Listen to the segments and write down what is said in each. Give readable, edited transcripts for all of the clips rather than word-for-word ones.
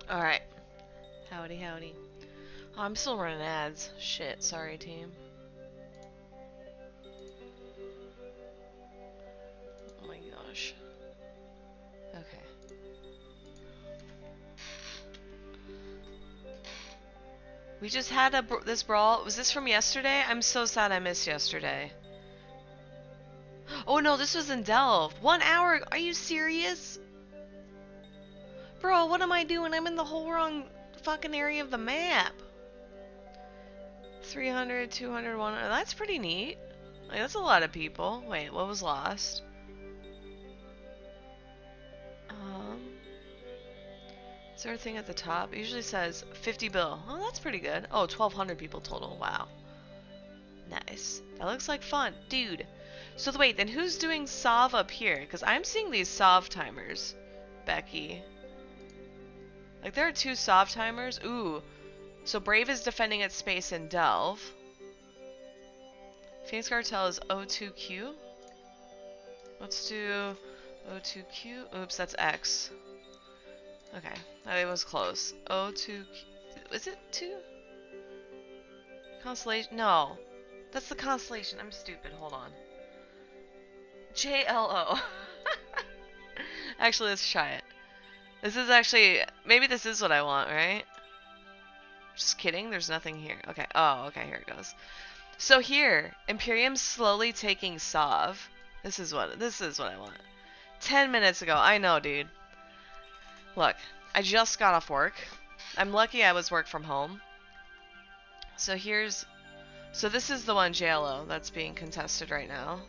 Alright. Howdy, howdy. Oh, I'm still running ads. Shit, sorry, team. Oh my gosh. Okay. We just had this brawl. Was this from yesterday? I'm so sad I missed yesterday. Oh no, this was in Delve. 1 hour? Are you serious? Bro, what am I doing? I'm in the whole wrong fucking area of the map. 300, 200, 100. That's pretty neat. Like, that's a lot of people. Wait, what was lost? Is there a thing at the top? It usually says 50 bill. Oh, that's pretty good. Oh, 1,200 people total. Wow. Nice. That looks like fun. Dude. So wait, then who's doing Sov up here? Because I'm seeing these Sov timers. Becky. Like, there are 2 Sov timers. Ooh. So Brave is defending its space in Delve. Phoenix Cartel is O2Q. Let's do O2Q. Oops, that's X. Okay, that was close. O2Q. Is it 2? Constellation? No. That's the constellation. I'm stupid. Hold on. JLO. Actually, let's try it. This is actually... Maybe this is what I want, right? Just kidding. There's nothing here. Okay. Oh, okay. Here it goes. So here, Imperium's slowly taking Sov. This is what I want. 10 minutes ago. I know, dude. Look, I just got off work. I'm lucky I was work from home. So this is the one JLO that's being contested right now.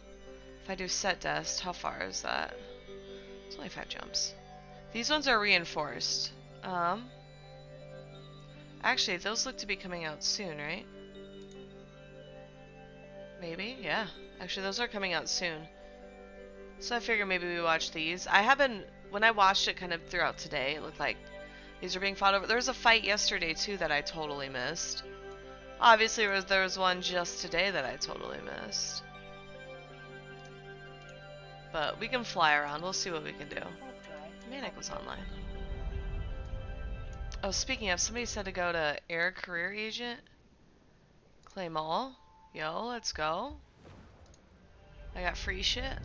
If I do set dest, how far is that? It's only 5 jumps. These ones are reinforced. Actually, those look to be coming out soon, right? Maybe, yeah. Actually, those are coming out soon. So I figured maybe we watch these. When I watched it kind of throughout today, it looked like these are being fought over. There was a fight yesterday, too, that I totally missed. Obviously, there was one just today that I totally missed. But we can fly around. We'll see what we can do. Manic was online. Oh, speaking of, somebody said to go to Air Career Agent. Claim all. Yo, let's go. I got free shit.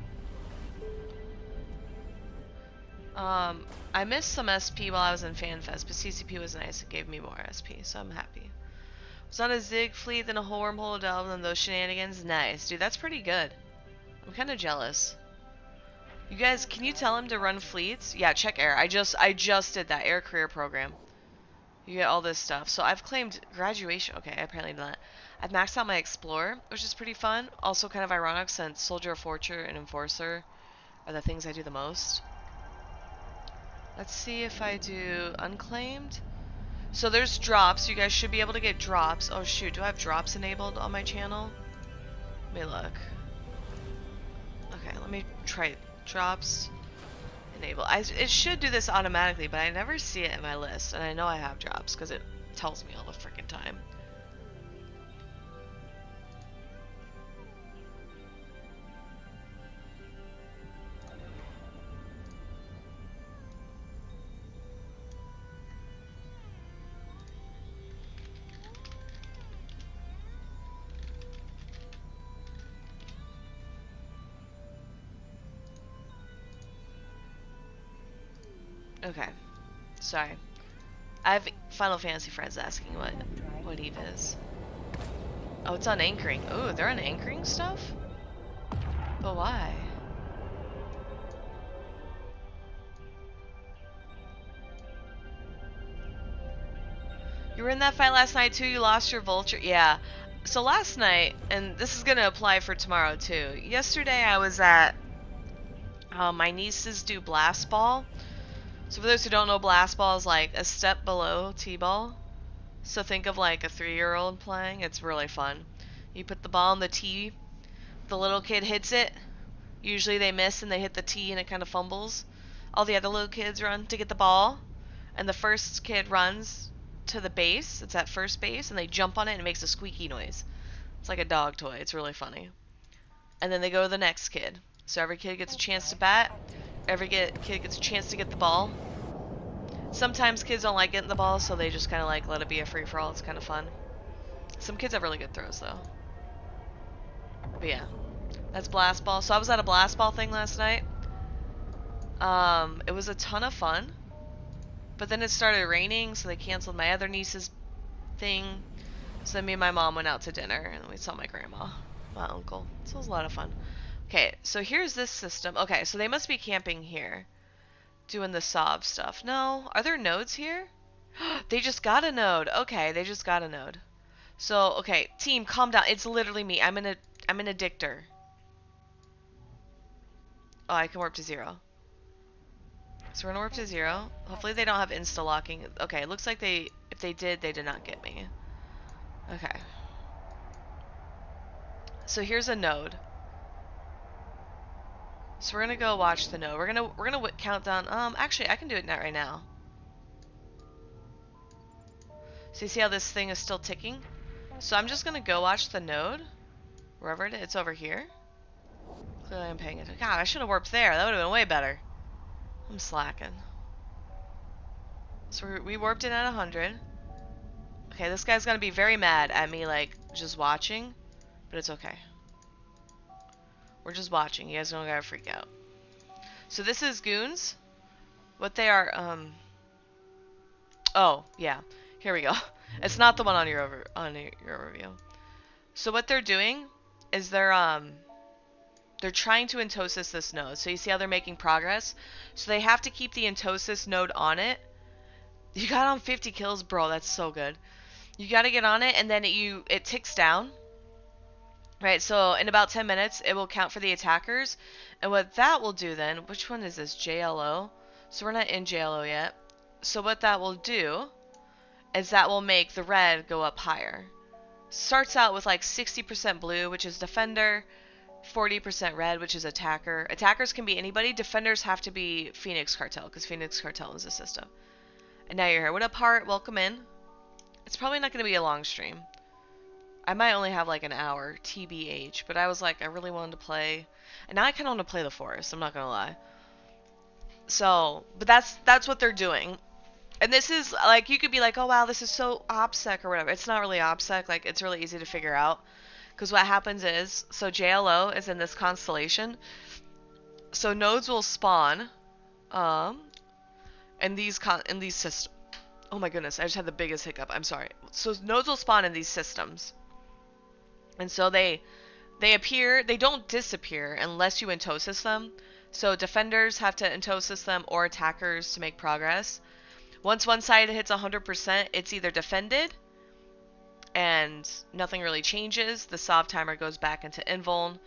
I missed some SP while I was in FanFest, but CCP was nice. It gave me more SP, so I'm happy. Was on a Zig fleet, then a whole wormhole delve, and those shenanigans. Nice. Dude, that's pretty good. I'm kind of jealous. You guys, can you tell him to run fleets? Yeah, check Air. I just did that Air Career Program. You get all this stuff. So I've claimed graduation. Okay, I apparently did that. I've maxed out my Explorer, which is pretty fun. Also kind of ironic since Soldier of Fortune and Enforcer are the things I do the most. Let's see if I do unclaimed. So there's drops. You guys should be able to get drops. Oh shoot, do I have drops enabled on my channel? Let me look. Okay, let me try it. Drops enable. It should do this automatically, but I never see it in my list. And I know I have drops because it tells me all the freaking time. Okay. Sorry. I have Final Fantasy friends asking what Eve is. Oh, it's on anchoring. Oh, they're on anchoring stuff? But why? You were in that fight last night too? You lost your vulture? Yeah. So last night, and this is going to apply for tomorrow too. Yesterday I was at my nieces do blast ball. So for those who don't know, blast ball is like a step below T-ball. So think of like a 3-year-old playing. It's really fun. You put the ball on the tee. The little kid hits it. Usually they miss and they hit the tee and it kind of fumbles. All the other little kids run to get the ball. And the first kid runs to the base. It's at first base. And they jump on it and it makes a squeaky noise. It's like a dog toy. It's really funny. And then they go to the next kid. So every kid gets a chance to bat. Every kid gets a chance to get the ball. Sometimes kids don't like getting the ball, so they just kind of like let it be a free-for-all. It's kind of fun. Some kids have really good throws, though. But yeah, that's blast ball. So I was at a blast ball thing last night. It was a ton of fun. But then it started raining, so they canceled my other niece's thing. So then me and my mom went out to dinner, and we saw my grandma, my uncle. So it was a lot of fun. Okay, so here's this system. Okay, so they must be camping here, doing the SOV stuff. No, are there nodes here? They just got a node. Okay, they just got a node. So, okay, team, calm down. It's literally me. I'm an addictor. Oh, I can warp to 0. So we're gonna warp to 0. Hopefully they don't have insta-locking. Okay, it looks like if they did not get me. Okay. So here's a node. So we're gonna go watch the node. We're gonna count down. Actually, I can do it right now. So you see how this thing is still ticking? So I'm just gonna go watch the node, wherever it is. It's over here. Clearly I'm paying attention. God, I should have warped there. That would have been way better. I'm slacking. So we warped in at 100. Okay, this guy's gonna be very mad at me, like, just watching. But it's okay. We're just watching. You guys don't gotta freak out. So this is goons. What they are, oh, yeah. Here we go. It's not the one on your overview. So what they're doing is they're trying to entosis this node. So you see how they're making progress? So they have to keep the entosis node on it. You got on 50 kills, bro. That's so good. You got to get on it, and then it ticks down. Right, so in about 10 minutes, it will count for the attackers. And what that will do then, which one is this? JLO? So we're not in JLO yet. So what that will do is that will make the red go up higher. Starts out with like 60% blue, which is defender, 40% red, which is attacker. Attackers can be anybody. Defenders have to be Phoenix Cartel, because Phoenix Cartel is a system. And now you're here. What up, Heart? Welcome in. It's probably not going to be a long stream. I might only have like an hour, TBH, but I was like, I really wanted to play. And now I kind of want to play the forest, I'm not going to lie. So, but that's what they're doing. And this is, like, you could be like, oh wow, this is so OPSEC or whatever. It's not really OPSEC, like, it's really easy to figure out. Because what happens is, so JLO is in this constellation. So nodes will spawn, in these systems. Oh my goodness, I just had the biggest hiccup, I'm sorry. So nodes will spawn in these systems. And so they appear, they don't disappear unless you entosis them. So defenders have to entosis them or attackers to make progress. Once one side hits 100%, it's either defended and nothing really changes. The SOV timer goes back into invuln,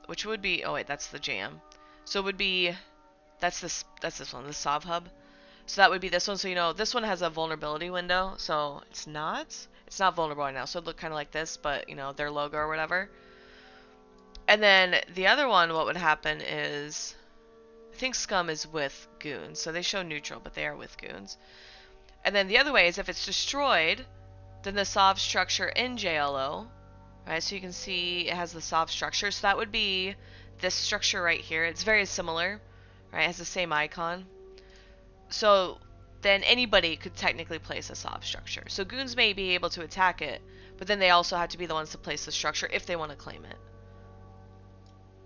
which would be, oh wait, that's the jam. So it would be, that's this one, the SOV hub. So that would be this one. So, you know, this one has a vulnerability window. So it's not vulnerable right now. So it'd look kind of like this, but, you know, their logo or whatever. And then the other one, what would happen is, I think Scum is with goons. So they show neutral, but they are with goons. And then the other way is if it's destroyed, then the SOV structure in JLO, right? So you can see it has the SOV structure. So that would be this structure right here. It's very similar, right? It has the same icon. So then anybody could technically place a SOV structure. So goons may be able to attack it, but then they also have to be the ones to place the structure if they want to claim it.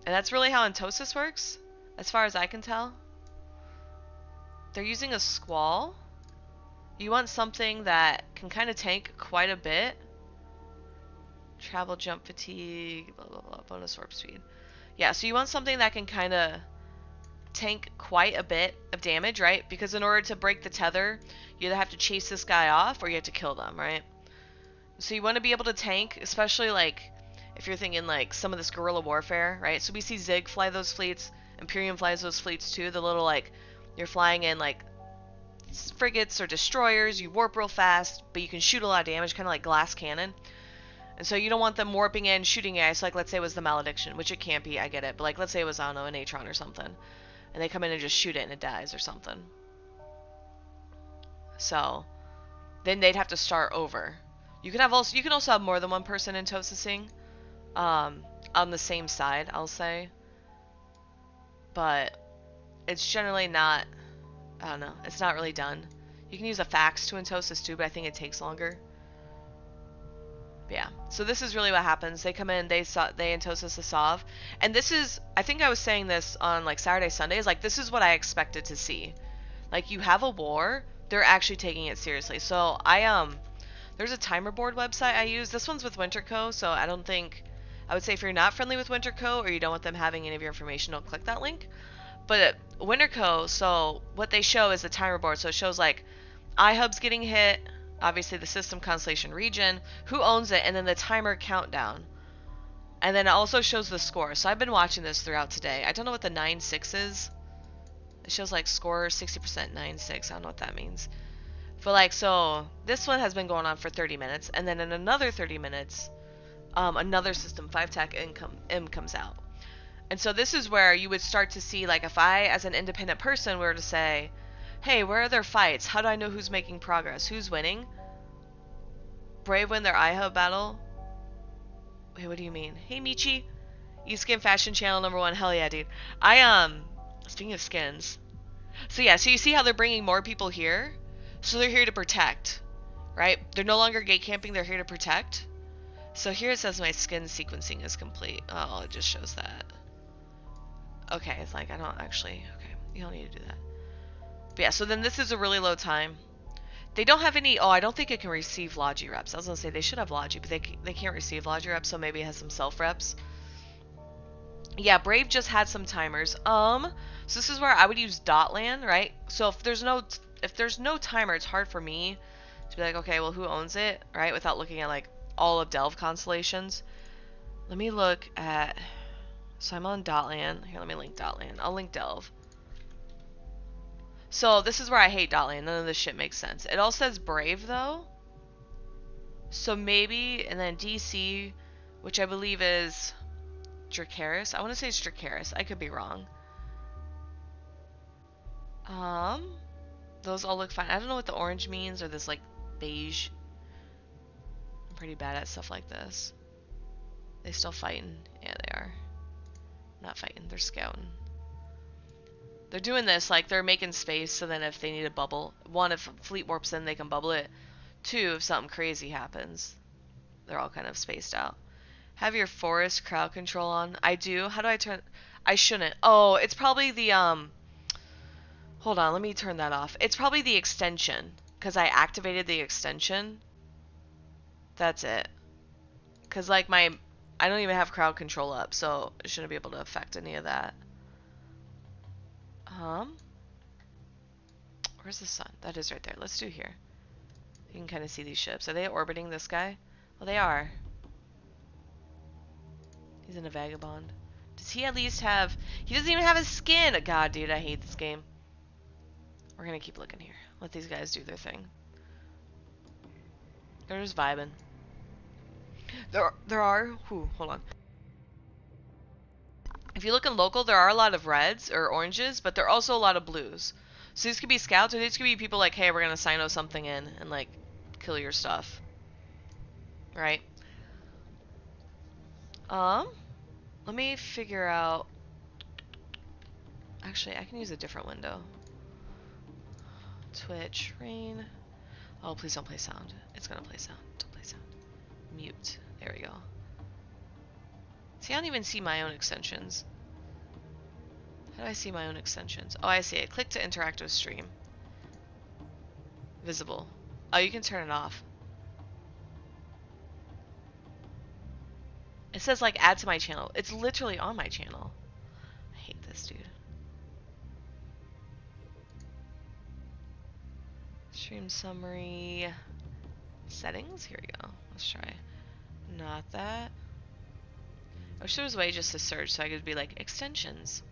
And that's really how entosis works, as far as I can tell. They're using a squall. You want something that can kind of tank quite a bit. Travel, jump, fatigue, blah, blah, blah, bonus warp speed. Yeah, so you want something that can kind of tank quite a bit of damage, right? Because in order to break the tether, you either have to chase this guy off or you have to kill them, right? So you want to be able to tank, especially like if you're thinking like some of this guerrilla warfare, right? So we see Zig fly those fleets, Imperium flies those fleets too, the little like, you're flying in like frigates or destroyers, you warp real fast, but you can shoot a lot of damage, kind of like glass cannon. And so you don't want them warping in, shooting guys, like let's say it was the Malediction, which it can't be, I get it, but like let's say it was, I don't know, an Atron or something. And they come in and just shoot it and it dies or something. So then they'd have to start over. You can also have more than one person entosising on the same side, I'll say. But it's generally not I don't know. It's not really done. You can use a fax to entoast this too, but I think it takes longer. But yeah. So this is really what happens. They come in, they entoast us a Sov. And this is, I think I was saying this on like Saturday, Sundays, like this is what I expected to see. Like you have a war, they're actually taking it seriously. So there's a timer board website I use. This one's with Winterco, so I don't think, I would say if you're not friendly with Winterco or you don't want them having any of your information, don't click that link. But Winterco, so what they show is the timer board. So it shows like iHub's getting hit, obviously the system constellation region, who owns it, and then the timer countdown. And then it also shows the score. So I've been watching this throughout today. I don't know what the 9-6 is. It shows like score 60% 9-6. I don't know what that means. But like, so this one has been going on for 30 minutes. And then in another 30 minutes, another system 5-tac M comes out. And so this is where you would start to see, like, if I, as an independent person, were to say, hey, where are their fights? How do I know who's making progress? Who's winning? Brave win their iHub battle? Wait, what do you mean? Hey, Michi. eSkin Fashion Channel #1. Hell yeah, dude. Speaking of skins. So yeah, so you see how they're bringing more people here? So they're here to protect, right? They're no longer gate camping, they're here to protect. So here it says my skin sequencing is complete. Oh, it just shows that. Okay, it's like, I don't actually, okay, you don't need to do that. But yeah, so then this is a really low time. They don't have any, oh, I don't think it can receive Logi reps. I was gonna say they should have Logi, but they can't receive Logi reps, so maybe it has some self reps. Yeah, Brave just had some timers. So this is where I would use Dotland, right? So if there's no timer, it's hard for me to be like, okay, well, who owns it, right? Without looking at like all of Delve constellations. Let me look at, so I'm on Dotland. Here, let me link Dotland. I'll link Delve. So this is where I hate Dotland. None of this shit makes sense. It all says Brave though. So maybe, and then DC, which I believe is Dracaris. I want to say it's Dracaris. I could be wrong. Those all look fine. I don't know what the orange means or this like beige. I'm pretty bad at stuff like this. They still fighting? Yeah, they are. Not fighting. They're scouting. They're doing this like they're making space so then if they need a bubble, one, if fleet warps in, they can bubble it. Two, if something crazy happens, they're all kind of spaced out. Have your forest crowd control on? I do. How do I turn? I shouldn't. Oh, it's probably the hold on, let me turn that off. It's probably the extension because I activated the extension. That's it. Because like I don't even have crowd control up, so it shouldn't be able to affect any of that. Where's the sun? That is right there. Let's do here. You can kind of see these ships. Are they orbiting this guy? Well, they are. He's in a vagabond. Does he at least have... He doesn't even have his skin! God, dude, I hate this game. We're gonna keep looking here. Let these guys do their thing. They're just vibing. There are... Whew, hold on. If you look in local, there are a lot of reds or oranges, but there are also a lot of blues. So these could be scouts, or these could be people like, hey, we're gonna Sino something in and like kill your stuff. Right? Let me figure out. Actually, I can use a different window. Twitch, rain. Oh, please don't play sound. It's gonna play sound. Don't play sound. Mute. There we go. See, I don't even see my own extensions. How do I see my own extensions? Oh, I see it. Click to interact with stream. Visible. Oh, you can turn it off. It says like add to my channel. It's literally on my channel. I hate this, dude. Stream summary. Settings? Here we go. Let's try. Not that. I wish there was a way just to search so I could be like extensions.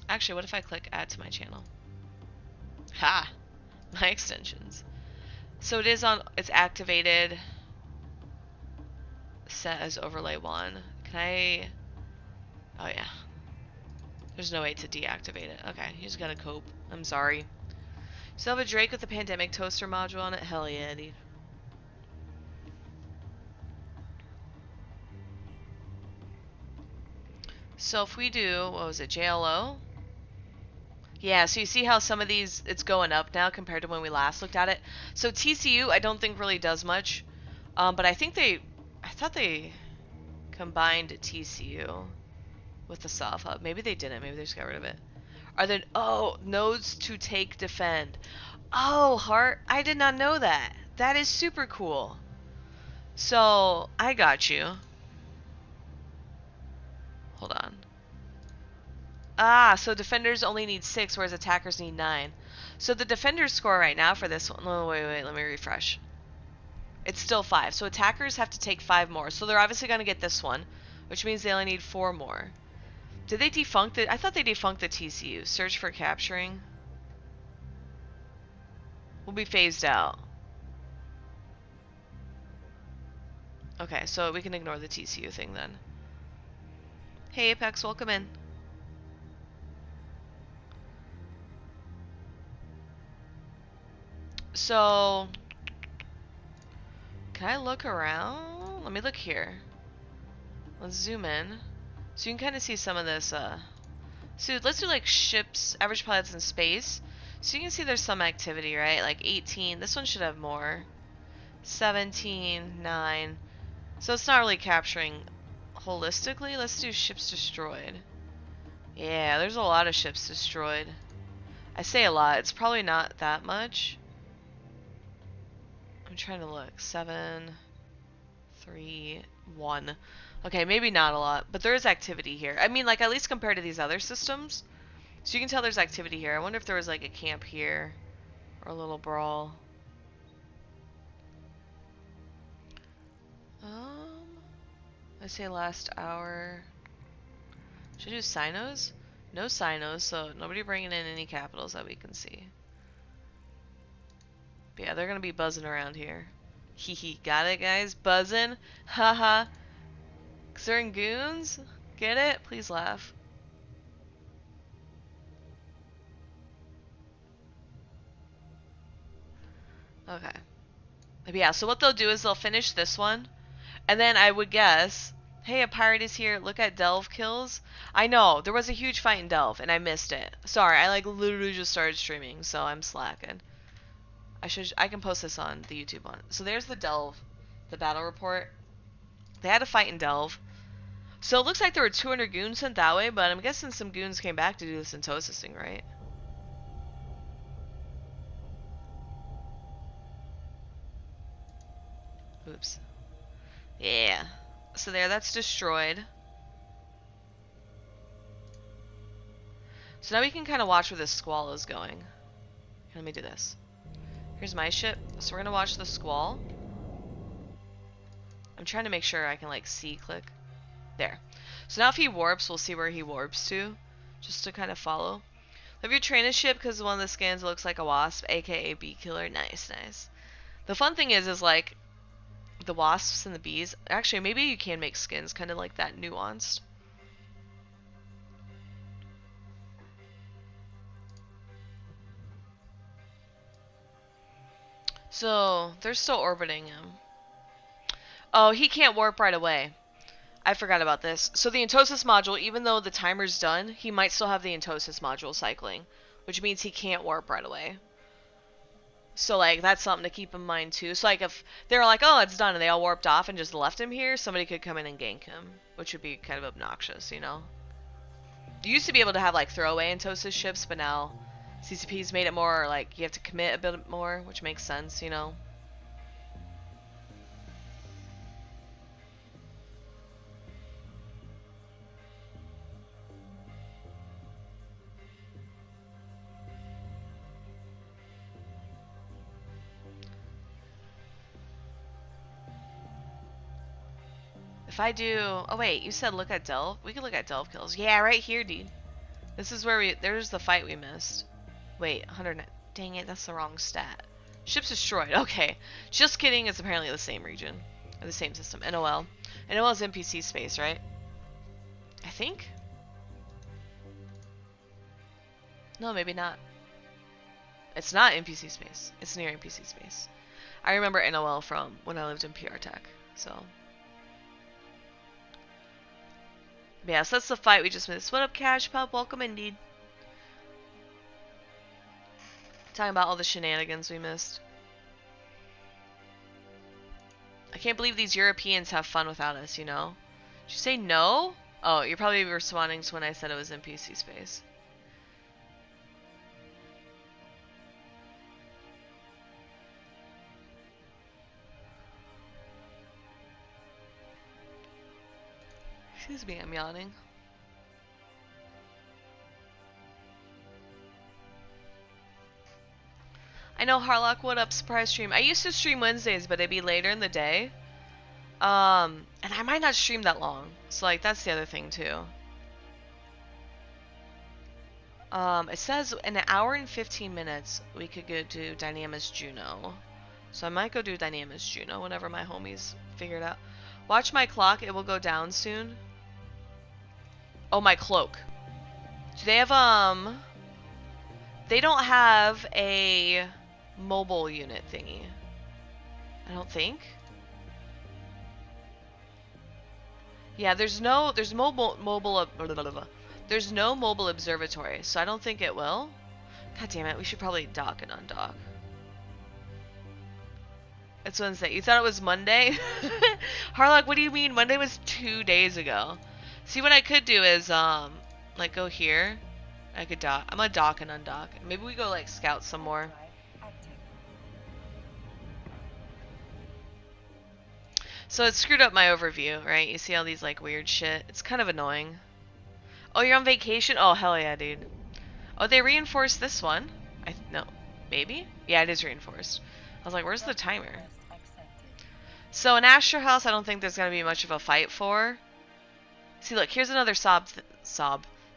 Actually, what if I click add to my channel? Ha! My extensions. So it is on, it's activated. Set as overlay 1. Can I, oh yeah. There's no way to deactivate it. Okay, you just gotta cope. I'm sorry. Still have a Drake with the pandemic toaster module on it? Hell yeah, dude. So if we do, what was it, JLO? Yeah, so you see how some of these, it's going up now compared to when we last looked at it. So TCU, I don't think really does much. But I thought they combined TCU with the soft hub. Maybe they didn't. Maybe they just got rid of it. Are there, oh, nodes to take defend. Oh, heart, I did not know that. That is super cool. So, I got you. Hold on. Ah, so defenders only need 6, whereas attackers need 9. So the defenders score right now for this one. Oh, wait, let me refresh. It's still 5. So attackers have to take 5 more. So they're obviously going to get this one, which means they only need 4 more. Did they defunct it? I thought they defunct the TCU. Search for capturing. Will be phased out. Okay, so we can ignore the TCU thing then. Hey Apex, welcome in. So, can I look around? Let me look here. Let's zoom in. So you can kind of see some of this, so let's do like ships, average pilots in space. So you can see there's some activity, right? Like 18, this one should have more. 17, 9. So it's not really capturing holistically. Let's do ships destroyed. Yeah, there's a lot of ships destroyed. I say a lot, it's probably not that much. I'm trying to look. 7, 3, 1. Okay, maybe not a lot, but there is activity here. I mean, like, at least compared to these other systems. So you can tell there's activity here. I wonder if there was, like, a camp here. Or a little brawl. I say last hour. Should I do Sinos? No Sinos, so nobody bringing in any capitals that we can see. But yeah, they're gonna be buzzing around here. Hehe, got it, guys? Buzzing? Haha. Certain goons? Get it? Please laugh. Okay. But yeah, so what they'll do is they'll finish this one, and then I would guess, hey, a pirate is here, look at Delve kills. I know, there was a huge fight in Delve, and I missed it. Sorry, I like literally just started streaming, so I'm slacking. I can post this on the YouTube one. So there's the Delve, the battle report. They had a fight in Delve. So it looks like there were 200 goons sent that way, but I'm guessing some goons came back to do the Syntosis thing, right? Oops. Yeah. So there, that's destroyed. So now we can kind of watch where this squall is going. Let me do this. Here's my ship. So we're going to watch the squall. I'm trying to make sure I can, like, C-click. There. So now if he warps, we'll see where he warps to. Just to kind of follow. Have you trained a ship because one of the scans looks like a wasp, aka bee killer? Nice, nice. The fun thing is like, the wasps and the bees, actually maybe you can make skins kind of like that nuanced. So they're still orbiting him. Oh, he can't warp right away. I forgot about this. So the Entosis module, even though the timer's done, he might still have the Entosis module cycling, which means he can't warp right away. So, like, that's something to keep in mind, too. So, like, if they were like, oh, it's done, and they all warped off and just left him here, somebody could come in and gank him, which would be kind of obnoxious, you know? You used to be able to have, like, throwaway Entosis ships, but now CCP's made it more, like, you have to commit a bit more, which makes sense, you know? If I do... Oh, wait, you said look at Delve? We could look at Delve kills. Yeah, right here, dude. This is where we... There's the fight we missed. Wait, 100... Dang it, that's the wrong stat. Ships destroyed. Okay. Just kidding, it's apparently the same region. Or the same system. NOL. NOL is NPC space, right? I think? No, maybe not. It's not NPC space. It's near NPC space. I remember NOL from when I lived in PR Tech, so... Yeah, so that's the fight we just missed. What up, Cash Pub? Welcome indeed. Talking about all the shenanigans we missed. I can't believe these Europeans have fun without us, you know? Did you say no? Oh, you're probably responding to when I said it was NPC space. Excuse me, I'm yawning. I know, Harlock, what up, surprise stream? I used to stream Wednesdays, but it'd be later in the day. And I might not stream that long. So, like, that's the other thing, too. It says in an hour and 15 minutes, we could go do Dynamis Juno. So I might go do Dynamis Juno whenever my homies figure it out. Watch my clock, it will go down soon. Oh, my cloak. Do they have, they don't have a mobile unit thingy. I don't think. Yeah, there's no mobile observatory, so I don't think it will. God damn it, we should probably dock and undock. It's Wednesday. You thought it was Monday? Harlock, what do you mean? Monday was 2 days ago. See, what I could do is, like, go here. I could dock. I'm gonna dock and undock. Maybe we go, like, scout some more. So it screwed up my overview, right? You see all these, like, weird shit. It's kind of annoying. Oh, you're on vacation? Oh, hell yeah, dude. Oh, they reinforced this one. No. Maybe? Yeah, it is reinforced. I was like, where's the timer? So in Asher House, I don't think there's going to be much of a fight for. See, look, here's another sob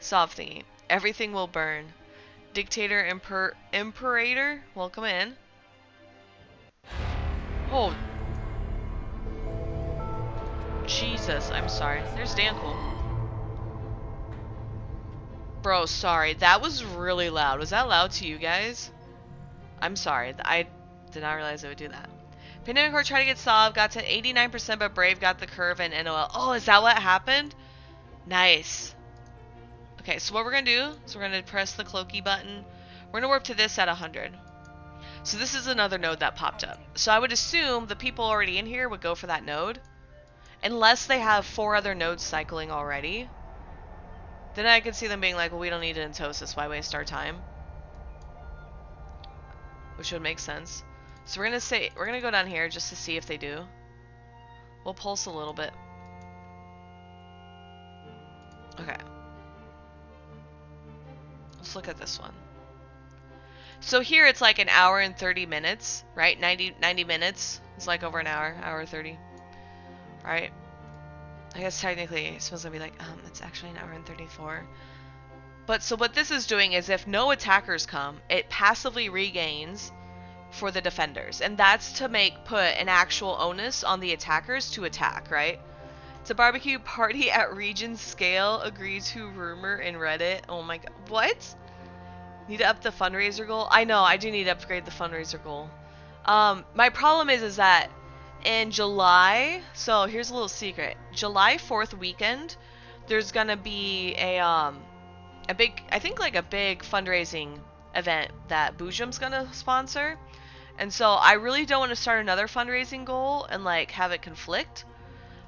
thingy. Everything will burn. Dictator, Imperator, welcome in. Oh. Jesus, I'm sorry. There's Dankel. Bro, sorry. That was really loud. Was that loud to you guys? I'm sorry. I did not realize it would do that. Pandemic tried to get Sob, got to 89%, but Brave got the curve and NOL. Oh, is that what happened? Nice. Okay, so what we're going to do is we're going to press the cloaky button. We're going to warp to this at 100. So this is another node that popped up. So I would assume the people already in here would go for that node. Unless they have 4 other nodes cycling already. Then I could see them being like, well, we don't need it in Tosis, why waste our time? Which would make sense. So we're gonna go down here just to see if they do. We'll pulse a little bit. Okay. Let's look at this one. So here it's like an hour and 30 minutes, right? 90 minutes. It's like over an hour 30. Right? I guess technically it's supposed to be like, it's actually an hour and 34. But so what this is doing is if no attackers come, it passively regains for the defenders. And that's to put an actual onus on the attackers to attack, right? It's a barbecue party at region scale, agreed to rumor in Reddit. Oh my god. What? Need to up the fundraiser goal? I know, I do need to upgrade the fundraiser goal. My problem is that in July, so here's a little secret. July 4th weekend, there's gonna be a big, I think like a big fundraising event that Boojum's gonna sponsor. And so I really don't want to start another fundraising goal and like have it conflict.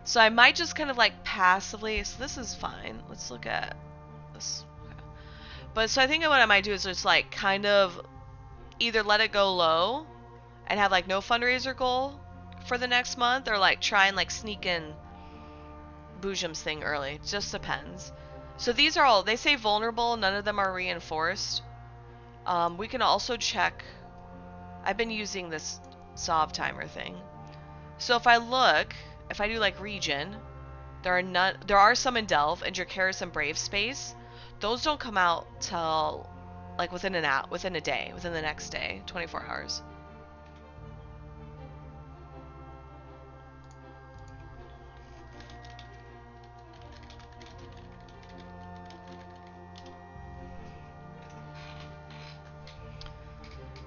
So I might just kind of like passively, so this is fine. Let's look at this. Okay. But so I think what I might do is just like kind of either let it go low and have like no fundraiser goal for the next month, or like try and like sneak in Boojum's thing early. It just depends. So these are all, they say vulnerable, none of them are reinforced. We can also check, I've been using this Sob timer thing. So if I look, if I do like region, there are some in Delve and Dracaris and Brave Space. Those don't come out till like within a day, within the next day, 24 hours.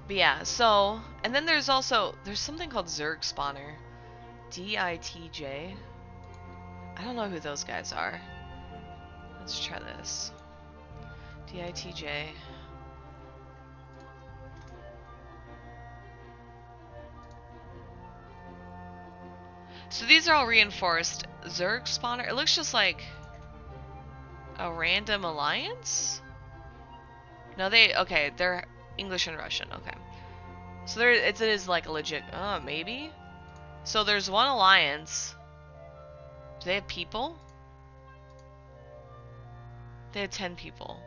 But yeah, so, and then there's something called Zerg Spawner. DITJ. I don't know who those guys are. Let's try this. DITJ. So these are all reinforced Zerg spawner. It looks just like a random alliance? No, okay, they're English and Russian, okay. So it is like a legit, maybe? So there's one alliance. Do they have people? They had 10 people.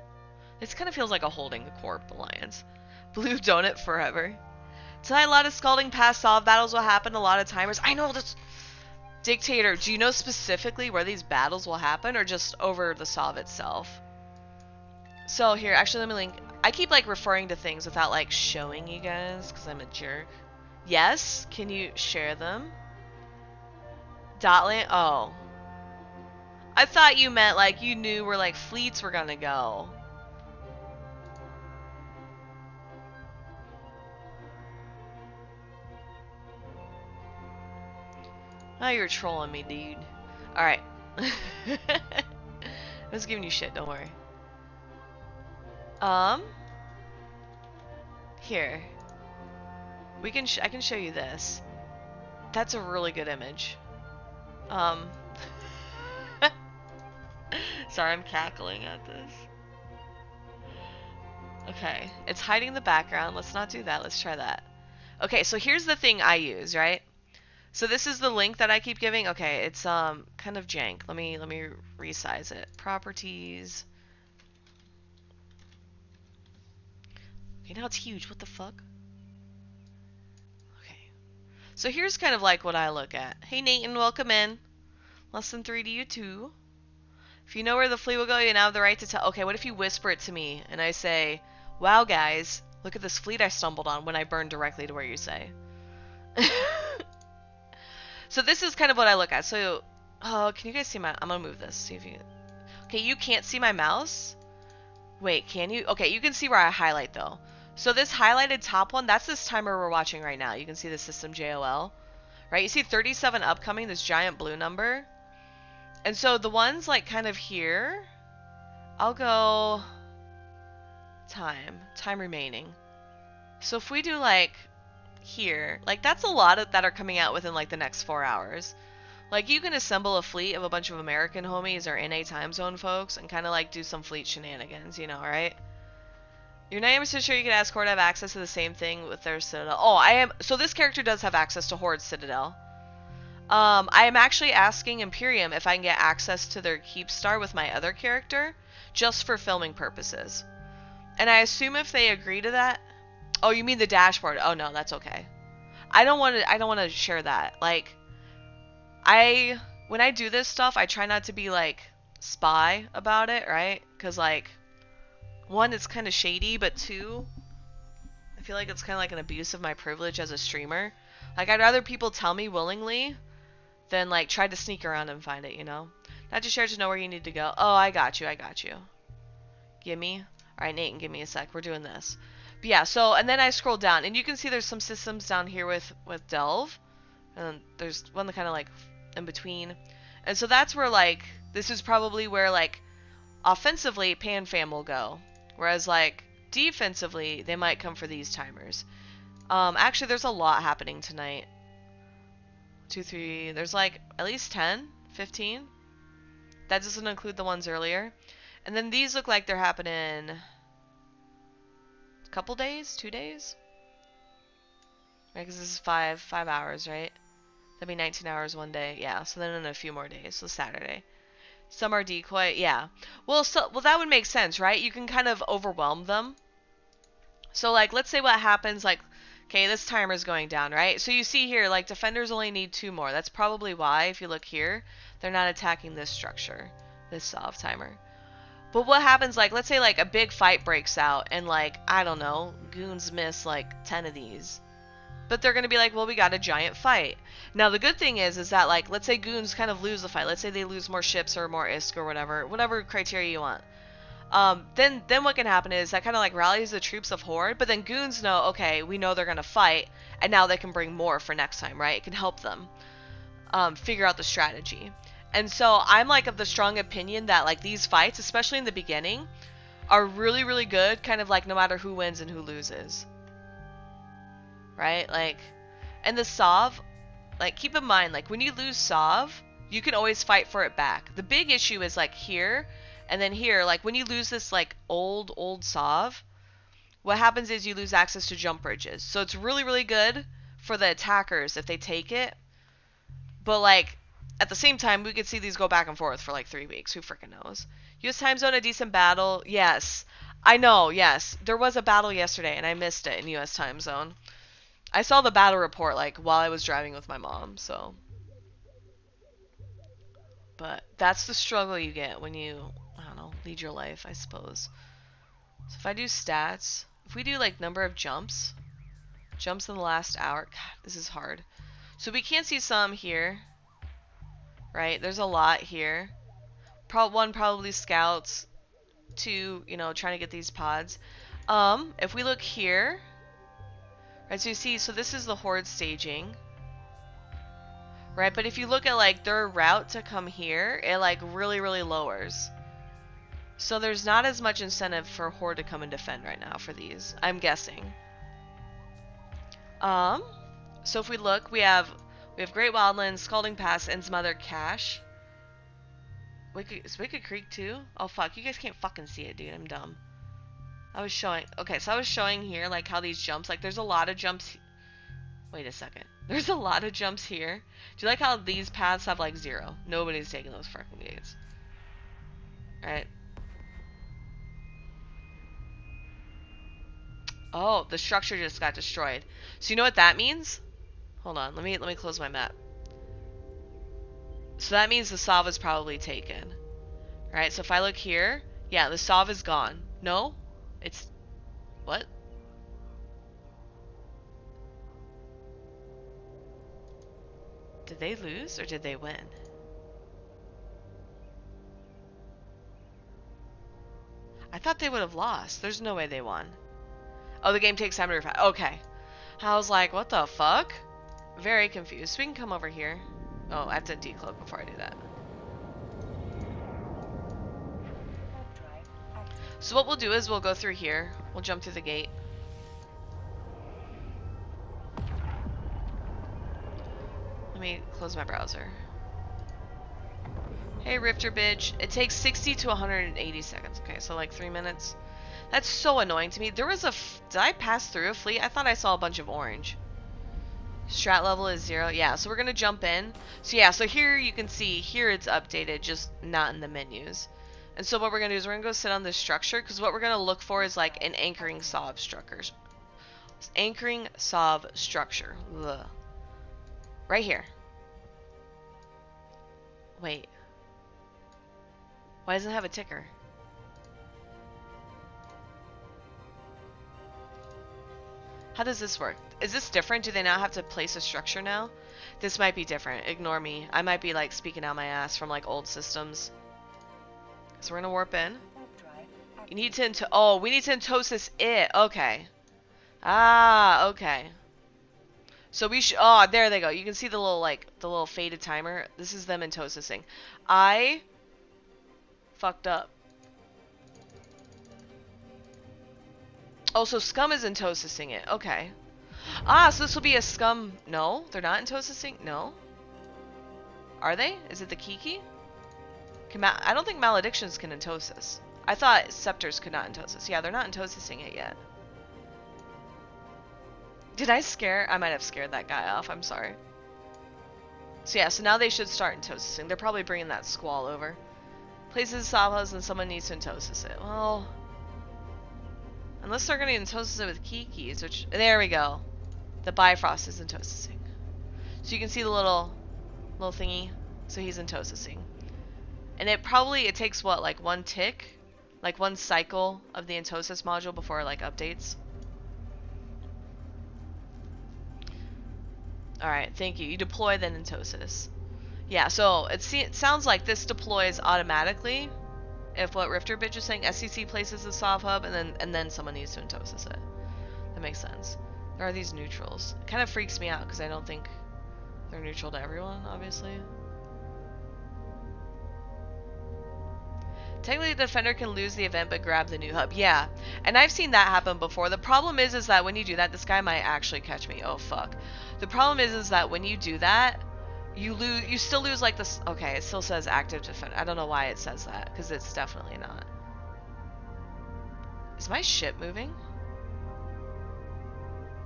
This kind of feels like a Holding the Corp alliance. Blue donut forever. Tonight a lot of scalding past Sov battles will happen, a lot of timers. I know this. Dictator, do you know specifically where these battles will happen or just over the Sov itself? So here, actually let me link. I keep like referring to things without like showing you guys because I'm a jerk. Yes, can you share them? Dotland, oh. I thought you meant like you knew where like fleets were gonna go. Oh, you're trolling me, dude. Alright. I was giving you shit, don't worry. Here. I can show you this. That's a really good image. Sorry, I'm cackling at this. Okay, it's hiding the background. Let's not do that. Let's try that. Okay, so here's the thing I use, right? So this is the link that I keep giving. Okay, it's kind of jank. Let me resize it. Properties. Okay, now it's huge. What the fuck? Okay. So here's kind of like what I look at. Hey Nathan, welcome in. Less than 3 to you too. If you know where the fleet will go, you now have the right to tell. Okay, what if you whisper it to me and I say, "Wow, guys, look at this fleet I stumbled on," when I burn directly to where you say. So this is kind of what I look at. So, can you guys see my... I'm gonna move this. See if you... Okay, you can't see my mouse? Wait, can you? Okay, you can see where I highlight though. So this highlighted top one, that's this timer we're watching right now. You can see the system JOL. Right, you see 37 upcoming, this giant blue number. And so the ones like kind of here, I'll go time remaining. So if we do like here, like that's a lot of that are coming out within like the next 4 hours. Like you can assemble a fleet of a bunch of American homies or NA time zone folks and kind of like do some fleet shenanigans, you know, right? You're not even so sure you can ask Horde to have access to the same thing with their Citadel. Oh, I am. So this character does have access to Horde Citadel. I am actually asking Imperium if I can get access to their Keepstar with my other character, just for filming purposes. And I assume if they agree to that... Oh, you mean the dashboard? Oh no, that's okay. I don't want to share that. Like, when I do this stuff, I try not to be like spy about it, right? Because like, one, it's kind of shady, but two, I feel like it's kind of like an abuse of my privilege as a streamer. Like, I'd rather people tell me willingly than like try to sneak around and find it, you know? Not to share, to know where you need to go. Oh, I got you. Gimme. Alright, Nathan, give me a sec. We're doing this. But yeah, so, and then I scroll down, and you can see there's some systems down here with Delve. And there's one that kind of like in between. And so that's where like, this is probably where like, offensively, PanFam will go. Whereas like, defensively, they might come for these timers. Actually, there's a lot happening tonight. 2, 3, there's like at least 10, 15. That doesn't include the ones earlier. And then these look like they're happening a couple days, 2 days. Right, because this is 5 hours, right? That'd be 19 hours one day. Yeah, so then in a few more days, so Saturday. Some are decoy, yeah. Well, that would make sense, right? You can kind of overwhelm them. So like, let's say what happens, like, okay, this timer's going down, right? So you see here, like, defenders only need 2 more. That's probably why, if you look here, they're not attacking this structure, this soft timer. But what happens, like, let's say, like, a big fight breaks out, and, like, I don't know, goons miss, like, 10 of these. But they're going to be like, well, we got a giant fight. Now, the good thing is that, like, let's say goons kind of lose the fight. Let's say they lose more ships or more ISK or whatever criteria you want. Then what can happen is that kind of like rallies the troops of Horde, but then goons know, okay, we know they're going to fight, and now they can bring more for next time, right? It can help them figure out the strategy. And so I'm like of the strong opinion that like these fights, especially in the beginning, are really, really good, kind of like no matter who wins and who loses. Right? Like, and the Sov, like, keep in mind, like, when you lose Sov, you can always fight for it back. The big issue is, like, here, and then here, like, when you lose this, like, old Sov, what happens is you lose access to jump bridges. So it's really, really good for the attackers if they take it. But, like, at the same time, we could see these go back and forth for, like, 3 weeks. Who freaking knows? US time zone, a decent battle? Yes. I know, yes. There was a battle yesterday, and I missed it in US time zone. I saw the battle report, like, while I was driving with my mom, so. But that's the struggle you get when you, I don't know, lead your life, I suppose. So if I do stats, if we do, like, number of jumps in the last hour, God, this is hard. So we can see some here, right? There's a lot here. One, probably scouts. Two, you know, trying to get these pods. If we look here, right, so you see, so this is the horde staging, right? But if you look at, like, their route to come here, it, like, really, really lowers. So there's not as much incentive for horde to come and defend right now for these, I'm guessing. So if we look, we have Great Wildlands, Scalding Pass, and some other cache. Is Wicked Creek too? Oh fuck, you guys can't fucking see it, dude. I'm dumb. I was showing, okay, so I was showing here, like, how these jumps, like, there's a lot of jumps. Wait a second. There's a lot of jumps here. Do you like how these paths have, like, 0? Nobody's taking those fucking gates. Alright. Oh, the structure just got destroyed. So you know what that means? Hold on, let me close my map. So that means the Sov is probably taken. Alright, so if I look here, yeah, the Sov is gone. No? It's... What? Did they lose or did they win? I thought they would have lost. There's no way they won. Oh, the game takes time to refine. Okay. I was like, what the fuck? Very confused. So we can come over here. Oh, I have to decloak before I do that. So what we'll do is we'll go through here. We'll jump through the gate. Let me close my browser. Hey, Rifter bitch. It takes 60 to 180 seconds. Okay, so like 3 minutes. That's so annoying to me. There was a... Did I pass through a fleet? I thought I saw a bunch of orange. Strat level is 0. Yeah, so we're going to jump in. So yeah, so here you can see, here it's updated, just not in the menus. And so what we're going to do is we're going to go sit on this structure, because what we're going to look for is like an anchoring Sov structure. Anchoring Sov structure. Ugh. Right here. Wait. Why doesn't it have a ticker? How does this work? Is this different? Do they not have to place a structure now? This might be different. Ignore me. I might be like speaking out my ass from like old systems. So we're gonna warp in. You need to oh, we need to entosis it. Okay. Ah, okay. So we should, oh, there they go. You can see the little, like, the little faded timer. This is them entosising. I fucked up. Oh, so Scum is entosising it. Okay. Ah, so this will be a Scum. No, they're not entosising. No. Are they? Is it the Kiki? I don't think Maledictions can entosis. I thought Scepters could not entosis. Yeah, they're not entosising it yet. Did I scare? I might have scared that guy off. I'm sorry. So yeah, so now they should start entosising. They're probably bringing that squall over. Places Savas and someone needs to entosis it. Well, unless they're going to entosis it with Kikis, which... There we go. The Bifrost is entosising. So you can see the little thingy. So he's entosising. And it takes what, like one tick? Like one cycle of the entosis module before it like updates. Alright, thank you. You deploy then entosis. Yeah, so it sounds like this deploys automatically if what Rifter bitch is saying, SCC places the Sov hub and then someone needs to entosis it. That makes sense. There are these neutrals. It kind of freaks me out because I don't think they're neutral to everyone, obviously. Technically, the defender can lose the event but grab the new hub. Yeah, and I've seen that happen before. The problem is that when you do that, this guy might actually catch me. Oh, fuck. The problem is that when you do that, you still lose, like, this. Okay, it still says active defender. I don't know why it says that, because it's definitely not. Is my ship moving?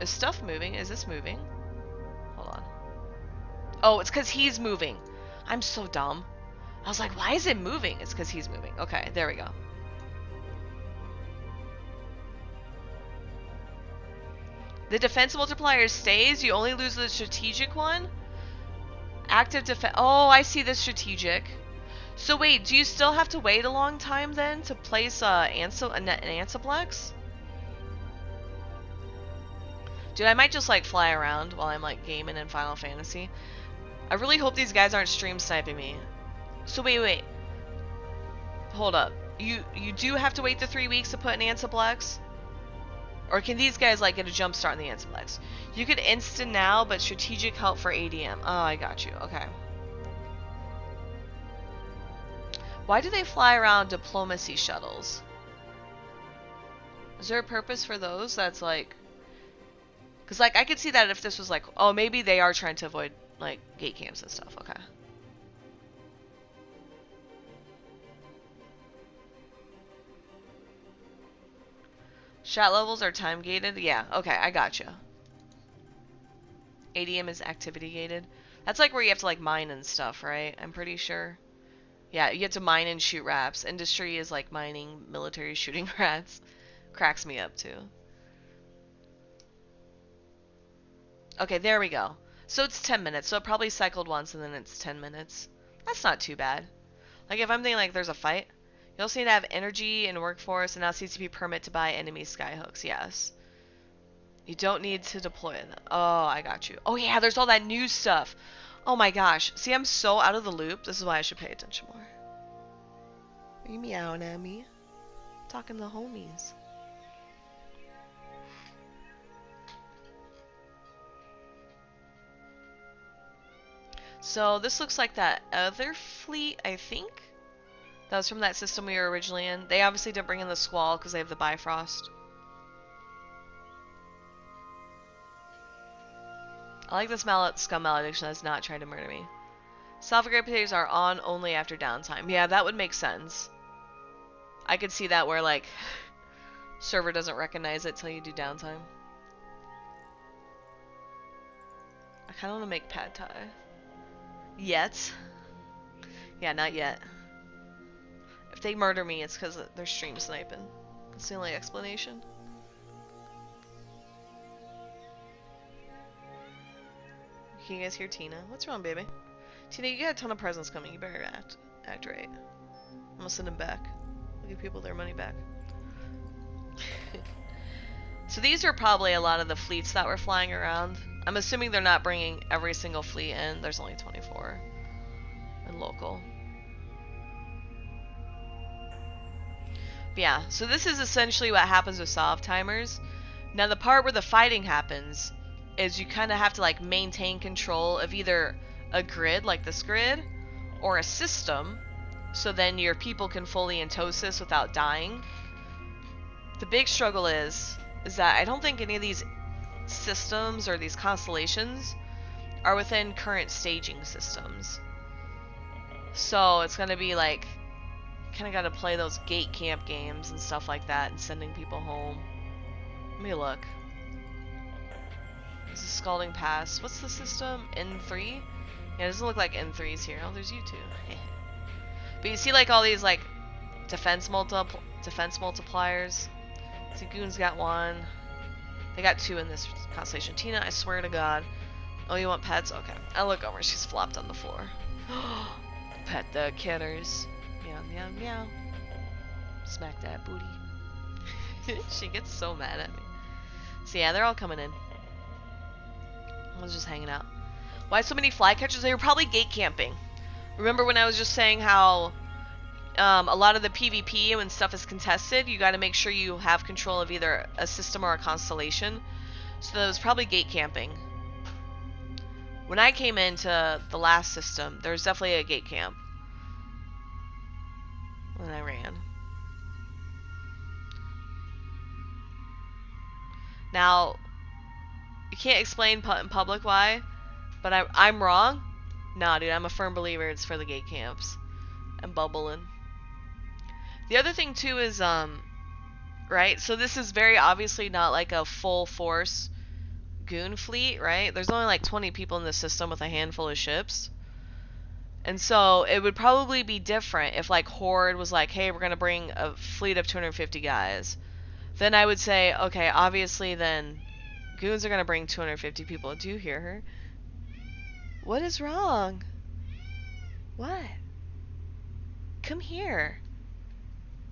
Is stuff moving? Is this moving? Hold on. Oh, it's because he's moving. I'm so dumb. I was like, why is it moving? It's because he's moving. Okay, there we go. The defense multiplier stays. You only lose the strategic one. Active defense. Oh, I see the strategic. So wait, do you still have to wait a long time then to place an Ansiplex? Dude, I might just like fly around while I'm like gaming in Final Fantasy. I really hope these guys aren't stream sniping me. So wait. Hold up. You do have to wait the 3 weeks to put an Ansiplex? Or can these guys like get a jump start on the Ansiplex? You could instant now, but strategic help for ADM. Oh, I got you. Okay. Why do they fly around diplomacy shuttles? Is there a purpose for those that's like... Because like I could see that if this was like... Oh, maybe they are trying to avoid like gate camps and stuff. Okay. Shot levels are time gated? Yeah, okay, I gotcha. ADM is activity gated. That's like where you have to like mine and stuff, right? I'm pretty sure. Yeah, you have to mine and shoot raps. Industry is like mining, military shooting rats. Cracks me up too. Okay, there we go. So it's 10 minutes. So it probably cycled once and then it's 10 minutes. That's not too bad. Like if I'm thinking like there's a fight. You also need to have energy and workforce and now CCP permit to buy enemy skyhooks. Yes. You don't need to deploy them. Oh, I got you. Oh yeah, there's all that new stuff. Oh my gosh. See, I'm so out of the loop. This is why I should pay attention more. Are you meowing at me? I'm talking to the homies. So this looks like that other fleet, I think. That was from that system we were originally in. They obviously didn't bring in the Squall because they have the Bifrost. I like this scum malediction that's not trying to murder me. Self-upgrade potatoes are on only after downtime. Yeah, that would make sense. I could see that where, like, server doesn't recognize it till you do downtime. I kind of want to make pad thai. Yet. Yeah, not yet. If they murder me, it's because they're stream sniping. That's the only explanation. Can you guys hear Tina? What's wrong, baby? Tina, you got a ton of presents coming. You better act right. I'm gonna send them back. I'll give people their money back. So these are probably a lot of the fleets that were flying around. I'm assuming they're not bringing every single fleet in. There's only 24 in local. But yeah, so this is essentially what happens with solve timers. Now the part where the fighting happens is you kind of have to like maintain control of either a grid like this grid or a system so then your people can fully entosis without dying. The big struggle is that I don't think any of these systems or these constellations are within current staging systems. So it's going to be like kind of got to play those gate camp games and stuff like that and sending people home. Let me look. This is Scalding Pass. What's the system? N3? Yeah, it doesn't look like N3's here. Oh, there's you two. But you see like all these like defense multipliers. See, Goon's got one. They got two in this constellation. Tina, I swear to God. Oh, you want pets? Okay. I look over. She's flopped on the floor. Pet the kitters. Meow, meow, meow. Smack that booty. She gets so mad at me. So yeah, they're all coming in. I was just hanging out. Why so many flycatchers? They were probably gate camping. Remember when I was just saying how a lot of the PvP, when stuff is contested, you got to make sure you have control of either a system or a constellation. So that was probably gate camping. When I came into the last system, there was definitely a gate camp. And I ran. Now, you can't explain in public why, but I'm wrong? Nah, dude, I'm a firm believer it's for the gate camps. I'm bubbling. The other thing, too, is, right? So this is very obviously not like a full force goon fleet, right? There's only like 20 people in the system with a handful of ships. And so it would probably be different if like Horde was like, hey, we're going to bring a fleet of 250 guys. Then I would say, okay, obviously then goons are going to bring 250 people. Do you hear her? What is wrong? What? Come here.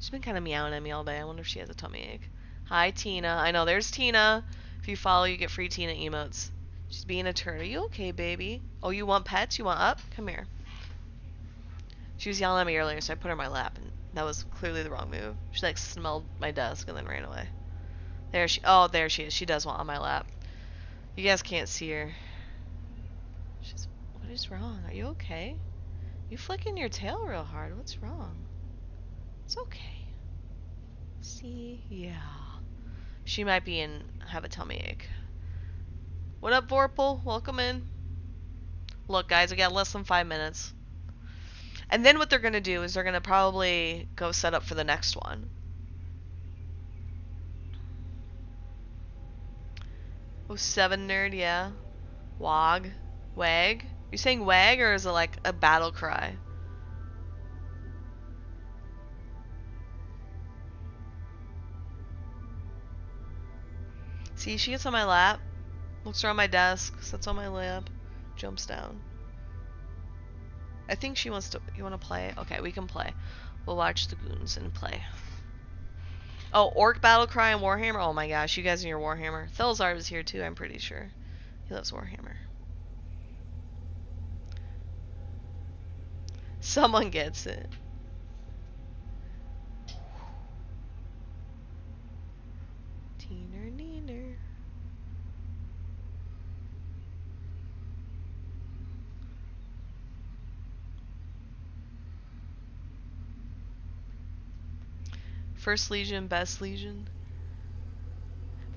She's been kind of meowing at me all day. I wonder if she has a tummy ache. Hi, Tina. I know, there's Tina. If you follow, you get free Tina emotes. She's being a turd. Are you okay, baby? Oh, you want pets? You want up? Come here. She was yelling at me earlier, so I put her in my lap, and that was clearly the wrong move. She, like, smelled my desk and then ran away. There she... Oh, there she is. She does want on my lap. You guys can't see her. She's... What is wrong? Are you okay? You flicking your tail real hard. What's wrong? It's okay. See? Yeah. She might be in... have a tummy ache. What up, Vorpal? Welcome in. Look, guys, I got less than 5 minutes. And then what they're going to do is they're going to probably go set up for the next one. Oh, 7 nerd, yeah. Wog. Wag. You saying wag, or is it like a battle cry? See, she gets on my lap, looks around my desk, sits on my lap, jumps down. I think she wants to... You want to play? Okay, we can play. We'll watch the goons and play. Oh, Orc Battlecry and Warhammer? Oh my gosh, you guys and your Warhammer. Thelzar is here too, I'm pretty sure. He loves Warhammer. Someone gets it. Teener neener. First Legion, best Legion.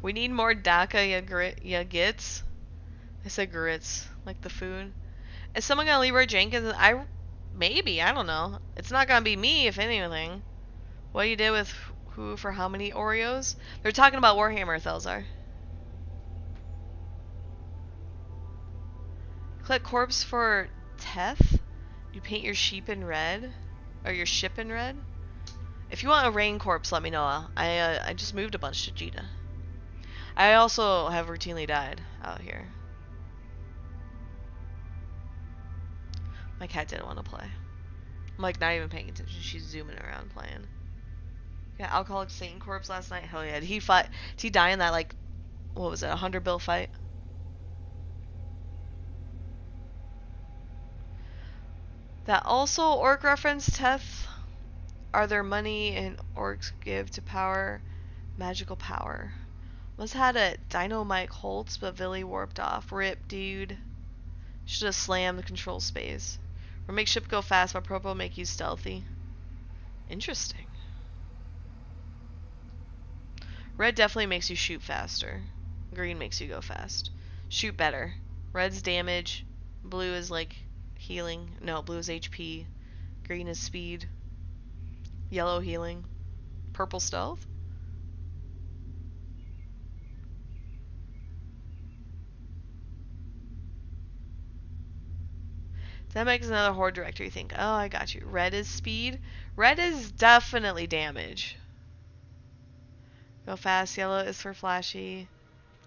We need more DACA ya gits. I said grits, like the food. Is someone gonna Leroy Jenkins? Maybe, I don't know. It's not gonna be me, if anything. What you did with who for how many Oreos? They're talking about Warhammer, Thelzar. Click corpse for Teth. You paint your sheep in red, or your ship in red. If you want a rain corpse, let me know. I just moved a bunch to Jita. I also have routinely died out here. My cat didn't want to play. I'm like not even paying attention. She's zooming around playing. Yeah, Alcoholic Satan corpse last night. Hell yeah. Did he die in that like, what was it, 100 bill fight? That also orc reference, Teth. Are there money and orcs give to power magical power? Must had a Dynamite Holtz, but Villy warped off. Rip, dude. Should have slammed the control space. Or make ship go fast, but purple make you stealthy. Interesting. Red definitely makes you shoot faster. Green makes you go fast. Shoot better. Red's damage. Blue is like healing. No, blue is HP. Green is speed. Yellow healing. Purple stealth. That makes another horde director, you think. Oh, I got you. Red is speed. Red is definitely damage. Go fast. Yellow is for flashy.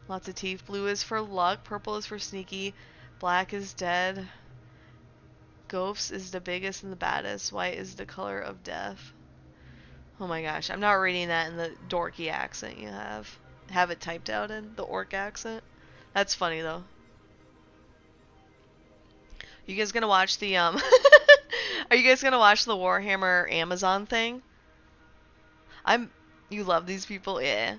Lots of teeth. Blue is for luck. Purple is for sneaky. Black is dead. Ghosts is the biggest and the baddest. White is the color of death. Oh my gosh. I'm not reading that in the dorky accent you have. Have it typed out in the orc accent. That's funny though. You guys gonna watch the Are you guys gonna watch the Warhammer Amazon thing? You love these people? Yeah.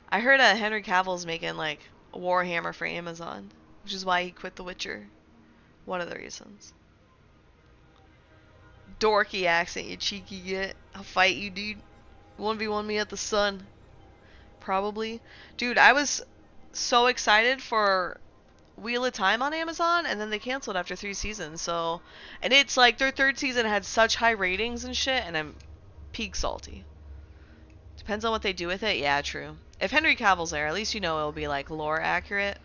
I heard Henry Cavill's making like a Warhammer for Amazon, which is why he quit The Witcher. One of the reasons. dorky accent, you cheeky git. I'll fight you, dude. 1v1 me at the sun. Probably. Dude, I was so excited for Wheel of Time on Amazon, and then they canceled after 3 seasons, so... And it's like, their 3rd season had such high ratings and shit, and I'm peak salty. Depends on what they do with it. Yeah, true. If Henry Cavill's there, at least you know it'll be, like, lore accurate.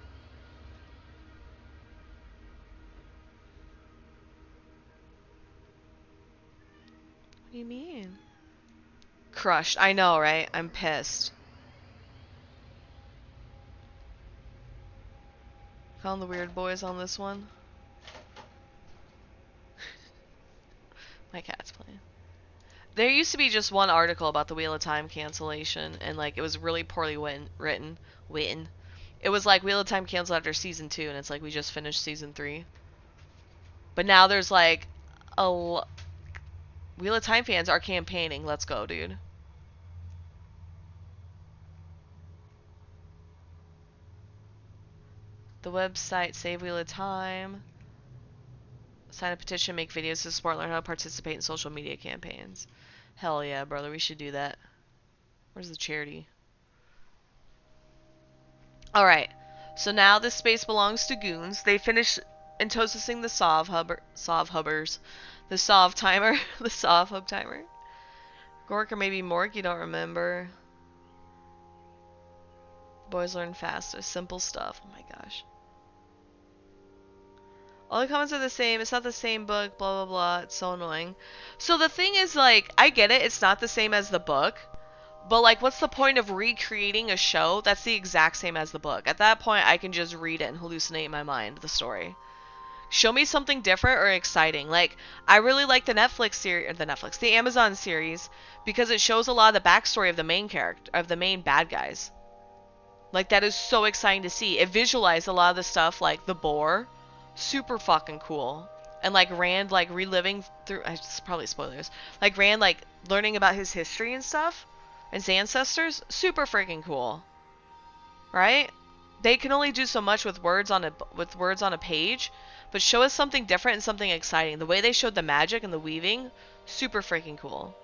What do you mean? Crushed. I know, right? I'm pissed. Found the weird boys on this one. My cat's playing. There used to be just one article about the Wheel of Time cancellation, and like it was really poorly written. It was like Wheel of Time canceled after season 2, and it's like we just finished season 3. But now there's like Wheel of Time fans are campaigning. Let's go, dude. The website Save Wheel of Time. Sign a petition, make videos to support, learn how to participate in social media campaigns. Hell yeah, brother, we should do that. Where's the charity? Alright, so now this space belongs to Goons. They finished intosing the Sov Hubbers. The Sov timer. The Sov Hub timer. Gork or maybe Mork, you don't remember. Boys learn faster. Simple stuff. Oh my gosh. All the comments are the same. It's not the same book. Blah, blah, blah. It's so annoying. So the thing is, like, I get it. It's not the same as the book. But, like, what's the point of recreating a show that's the exact same as the book? At that point, I can just read it and hallucinate in my mind the story. Show me something different or exciting. Like, I really like the Netflix series, or the Amazon series, because it shows a lot of the backstory of the main character, of the main bad guys. Like, that is so exciting to see. It visualized a lot of the stuff, like the boar. Super fucking cool. And like Rand like reliving through, it's probably spoilers, like Rand like learning about his history and stuff and his ancestors. Super freaking cool, right? They can only do so much with words on a page, but show us something different and something exciting. The way they showed the magic and the weaving, super freaking cool.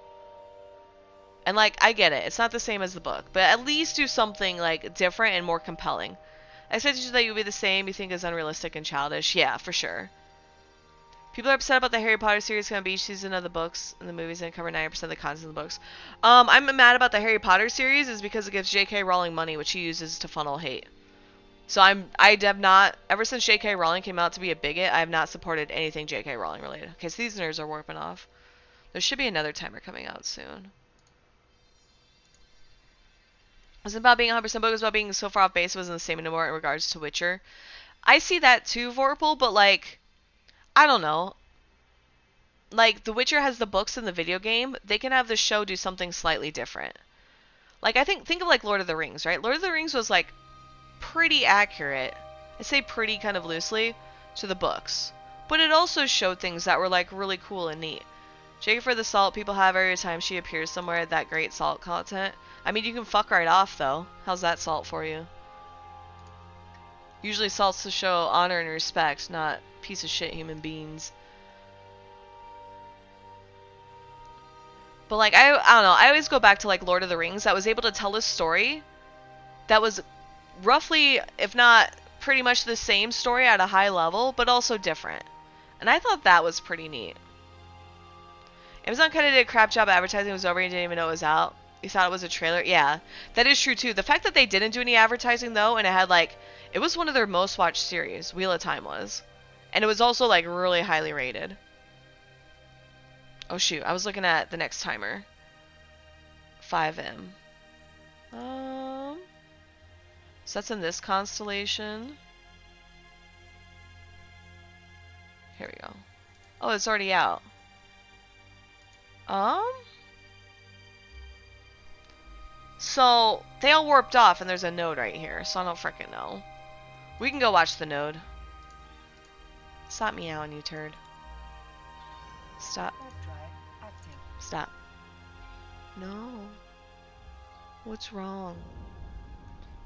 And like, I get it, it's not the same as the book, but at least do something like different and more compelling. Expectations that you'll be the same, you think is unrealistic and childish. Yeah, for sure. People are upset about the Harry Potter series going to be each season of the books and the movies and cover 90% of the content of the books. I'm mad about the Harry Potter series is because it gives J.K. Rowling money, which she uses to funnel hate. So I have not, ever since J.K. Rowling came out to be a bigot, I have not supported anything J.K. Rowling related. Okay, so these nerds are warping off. There should be another timer coming out soon. It wasn't about being 100%, but it was about being so far off base. It wasn't the same anymore in regards to Witcher. I see that too, Vorpal, but like, I don't know. Like, The Witcher has the books in the video game. They can have the show do something slightly different. Like, I think of like Lord of the Rings, right? Lord of the Rings was like pretty accurate. I say pretty kind of loosely to the books. But it also showed things that were like really cool and neat. Jake for the salt people have every time she appears somewhere, that great salt content. I mean, you can fuck right off, though. How's that salt for you? Usually salt's to show honor and respect, not piece of shit human beings. But, like, I don't know. I always go back to, like, Lord of the Rings that was able to tell a story that was roughly, if not pretty much the same story at a high level, but also different. And I thought that was pretty neat. Amazon kind of did a crap job advertising. It was over and you didn't even know it was out. You thought it was a trailer? Yeah, that is true too. The fact that they didn't do any advertising though, and it had like, it was one of their most watched series, Wheel of Time was. And it was also like really highly rated. Oh shoot, I was looking at the next timer. 5M. So that's in this constellation. Here we go. Oh, it's already out. So, they all warped off, and there's a node right here, so I don't frickin' know. We can go watch the node. Stop meowing, you turd. Stop. Stop. No. What's wrong?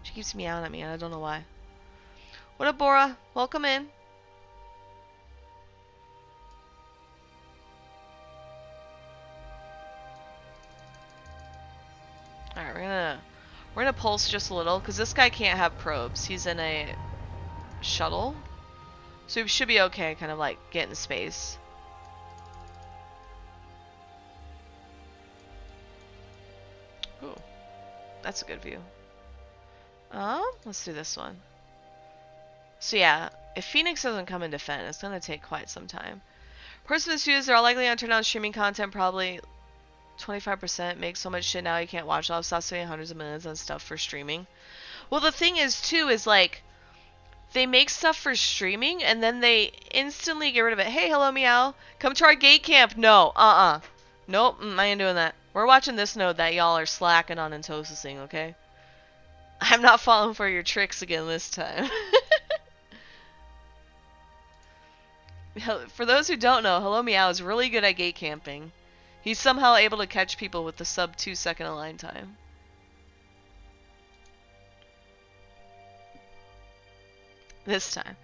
She keeps meowing at me, and I don't know why. What up, Bora? Welcome in. Alright, we're gonna pulse just a little, because this guy can't have probes. He's in a shuttle. So he should be okay, kind of like get in space. Ooh, that's a good view. Let's do this one. So yeah, if Phoenix doesn't come and defend, it's gonna take quite some time. Person in studios, they're all likely gonna turn down streaming content, probably 25%. Make so much shit now you can't watch it all. Stop spending hundreds of millions on stuff for streaming. Well, the thing is, too, is like, they make stuff for streaming, and then they instantly get rid of it. Hey, hello, meow. Come to our gate camp. No, Nope, I ain't doing that. We're watching this node that y'all are slacking on and toasting, okay? I'm not falling for your tricks again this time. For those who don't know, Hello Meow is really good at gate camping. He's somehow able to catch people with the sub 2-second align time. This time.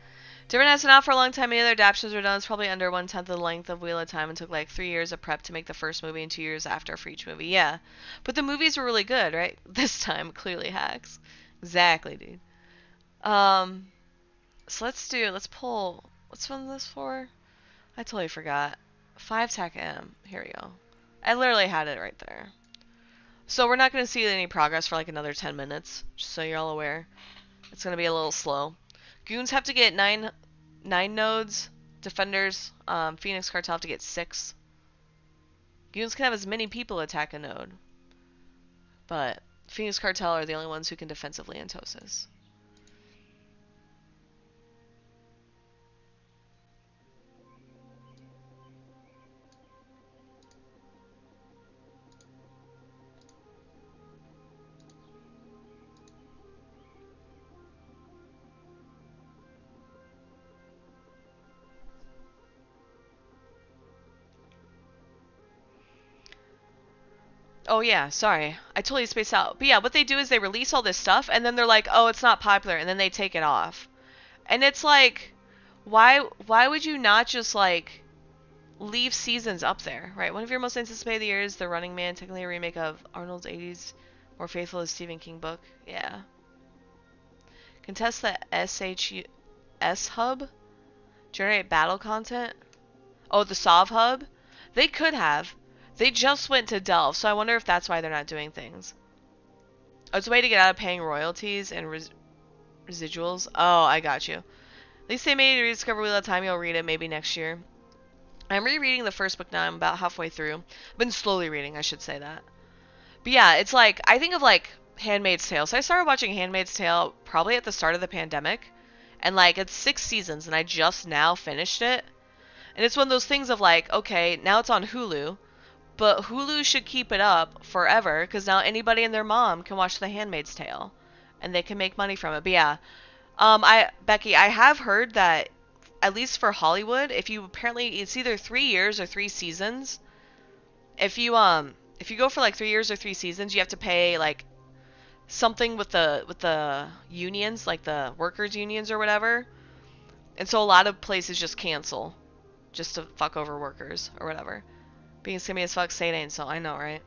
Different has been out for a long time. Many other adaptations were done. It's probably under 1/10 of the length of Wheel of Time and took like 3 years of prep to make the first movie and 2 years after for each movie. Yeah. But the movies were really good, right? This time, clearly hacks. Exactly, dude. So let's pull, what's one of this for? I totally forgot. 5 TAC M. Here we go. I literally had it right there. So we're not going to see any progress for like another 10 minutes, just so you're all aware. It's going to be a little slow. Goons have to get 9 nodes. Defenders, Phoenix Cartel have to get 6. Goons can have as many people attack a node. But Phoenix Cartel are the only ones who can defensively Entosis. Oh yeah, sorry. I totally spaced out. But yeah, what they do is they release all this stuff and then they're like, "Oh, it's not popular," and then they take it off. And it's like, why would you not just like leave seasons up there, right? One of your most anticipated years, The Running Man, technically a remake of Arnold's 80s more faithful to Stephen King book. Yeah. Contest the SHS hub? Generate battle content? Oh, the SOV hub? They could have. They just went to Delve, so I wonder if that's why they're not doing things. Oh, it's a way to get out of paying royalties and residuals. Oh, I got you. At least they made you rediscover Wheel of Time. You'll read it maybe next year. I'm rereading the first book now. I'm about halfway through. I've been slowly reading, I should say that. But yeah, it's like, I think of like Handmaid's Tale. So I started watching Handmaid's Tale probably at the start of the pandemic. And like, it's 6 seasons and I just now finished it. And it's one of those things of like, okay, now it's on Hulu. But Hulu should keep it up forever because now anybody and their mom can watch The Handmaid's Tale. And they can make money from it. But yeah, Becky, I have heard that at least for Hollywood, if you apparently, it's either 3 years or 3 seasons. If you go for like 3 years or 3 seasons, you have to pay like something with the unions, like the workers unions or whatever. And so a lot of places just cancel just to fuck over workers or whatever. Being scummy as fuck, say it ain't so. I know, right?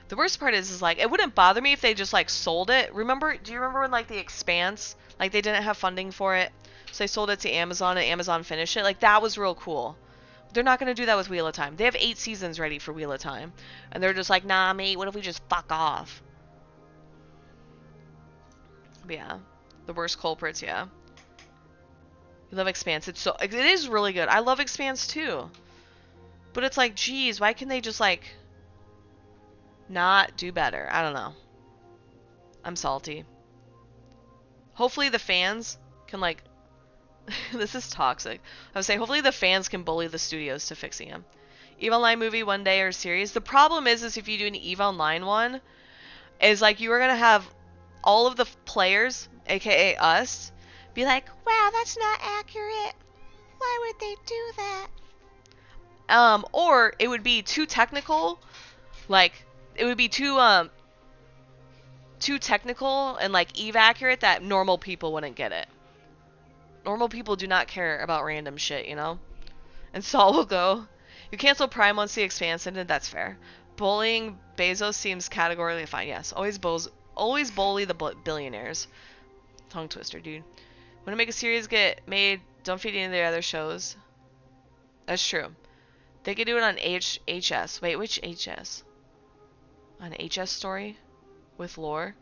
The worst part is like, it wouldn't bother me if they just like sold it. Do you remember when like The Expanse, like they didn't have funding for it, so they sold it to Amazon and Amazon finished it? Like that was real cool. They're not going to do that with Wheel of Time. They have 8 seasons ready for Wheel of Time. And they're just like, nah, mate, what if we just fuck off? But yeah. The worst culprits, yeah. You love Expanse. It is really good. I love Expanse too. But it's like, geez, why can they just like not do better? I don't know. I'm salty. Hopefully the fans can like this is toxic. I would say hopefully the fans can bully the studios to fixing him. EVE Online movie one day or series. The problem is if you do an EVE Online one, is like you are gonna have all of the players, aka us, be like, wow, that's not accurate. Why would they do that? Or it would be too technical, like it would be too technical and like EVE accurate that normal people wouldn't get it. Normal people do not care about random shit, you know? And Saul will go, you cancel Prime once The Expanse ended, that's fair. Bullying Bezos seems categorically fine. Yes, always bully the billionaires. Tongue twister, dude. When to make a series get made, don't feed any of their other shows. That's true. They could do it on HS. Wait, which HS? On HS story? With lore?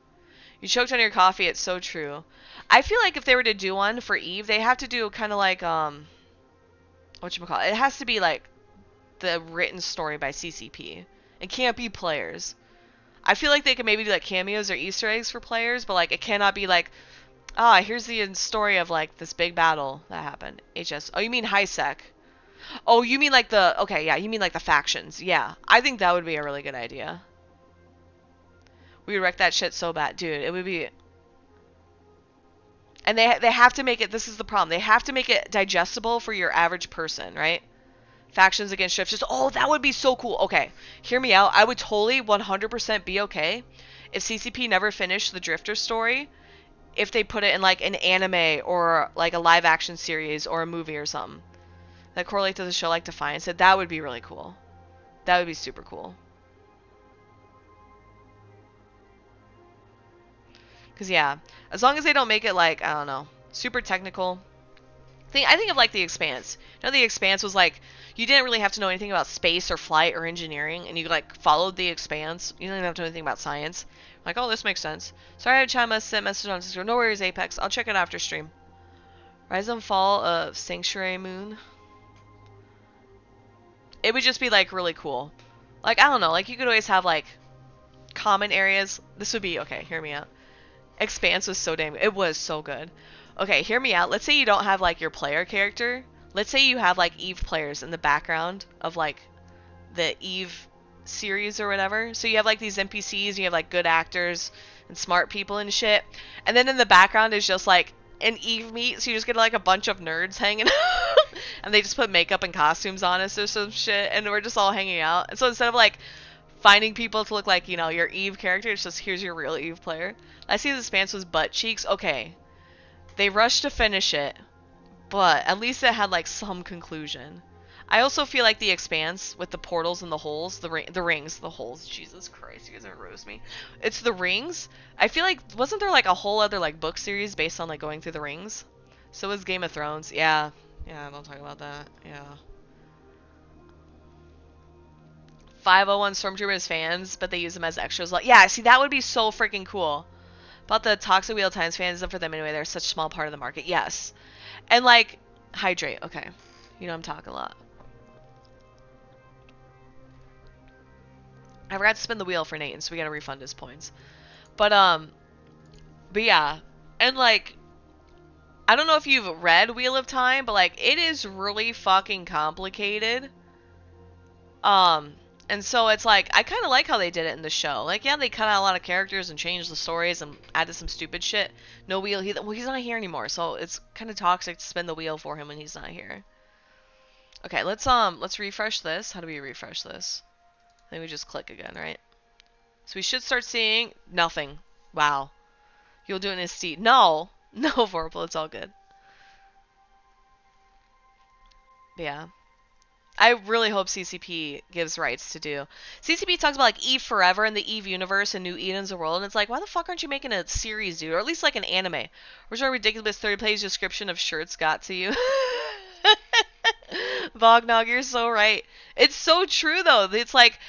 You choked on your coffee, it's so true. I feel like if they were to do one for Eve, they have to do kind of like, whatchamacallit? It has to be like the written story by CCP. It can't be players. I feel like they could maybe do like cameos or Easter eggs for players, but like it cannot be like, here's the story of like this big battle that happened. HS. Oh, you mean HiSec? Oh, you mean like the, okay, yeah, you mean like the factions. Yeah, I think that would be a really good idea. We would wreck that shit so bad. Dude, it would be... And they have to make it, this is the problem, they have to make it digestible for your average person, right? Factions against shifters. Oh, that would be so cool. Okay, hear me out. I would totally 100% be okay if CCP never finished the Drifter story, if they put it in like an anime or like a live action series or a movie or something that correlate to the show like Defiance. That would be really cool. That would be super cool. Because, yeah, as long as they don't make it, like, I don't know, super technical. I think of, like, The Expanse. You know, The Expanse was, like, you didn't really have to know anything about space or flight or engineering, and you, like, followed The Expanse. You didn't have to know anything about science. Like, oh, this makes sense. Sorry I had Chima sent message on Discord. No worries, Apex. I'll check it after stream. Rise and Fall of Sanctuary Moon. It would just be, like, really cool. Like, I don't know, like, you could always have, like, common areas. This would be, okay, hear me out. Expanse was so damn... It was so good. Okay, hear me out. Let's say you don't have, like, your player character. Let's say you have, like, Eve players in the background of, like, the Eve series or whatever. So you have, like, these NPCs, you have, like, good actors and smart people and shit. And then in the background is just, like, an Eve meet, so you just get, like, a bunch of nerds hanging out. And they just put makeup and costumes on us or some shit, and we're just all hanging out. And so instead of, like, finding people to look like, you know, your Eve character, it's just, here's your real Eve player. I see the Expanse was butt cheeks. Okay. They rushed to finish it, but at least it had, like, some conclusion. I also feel like the Expanse, with the portals and the holes, the rings, the holes, Jesus Christ, you guys are gonna roast me. It's the rings. I feel like, wasn't there, like, a whole other, like, book series based on, like, going through the rings? So was Game of Thrones. Yeah. Yeah, don't talk about that. Yeah. 501 Stormtroopers fans, but they use them as extras. Like, yeah, see, that would be so freaking cool. About the Toxic Wheel Times fans, for them anyway, they're such a small part of the market. Yes. And, like, hydrate. Okay. You know I'm talking a lot. I forgot to spin the wheel for Nathan, so we gotta refund his points. But yeah. And, like, I don't know if you've read Wheel of Time, but, like, it is really fucking complicated. And so it's like, I kind of like how they did it in the show. Like, yeah, they cut out a lot of characters and changed the stories and added some stupid shit. No wheel, well, he's not here anymore, so it's kind of toxic to spin the wheel for him when he's not here. Okay, let's refresh this. How do we refresh this? I think we just click again, right? So we should start seeing nothing. Wow. You'll do it in his seat. No! No, Vorpal, it's all good. But yeah. I really hope CCP gives rights to do. CCP talks about, like, Eve Forever and the Eve universe and New Eden's a world, and it's like, why the fuck aren't you making a series, dude? Or at least, like, an anime. Where's our ridiculous 30-page description of shirts got to you? Vognog, you're so right. It's so true, though. It's, like,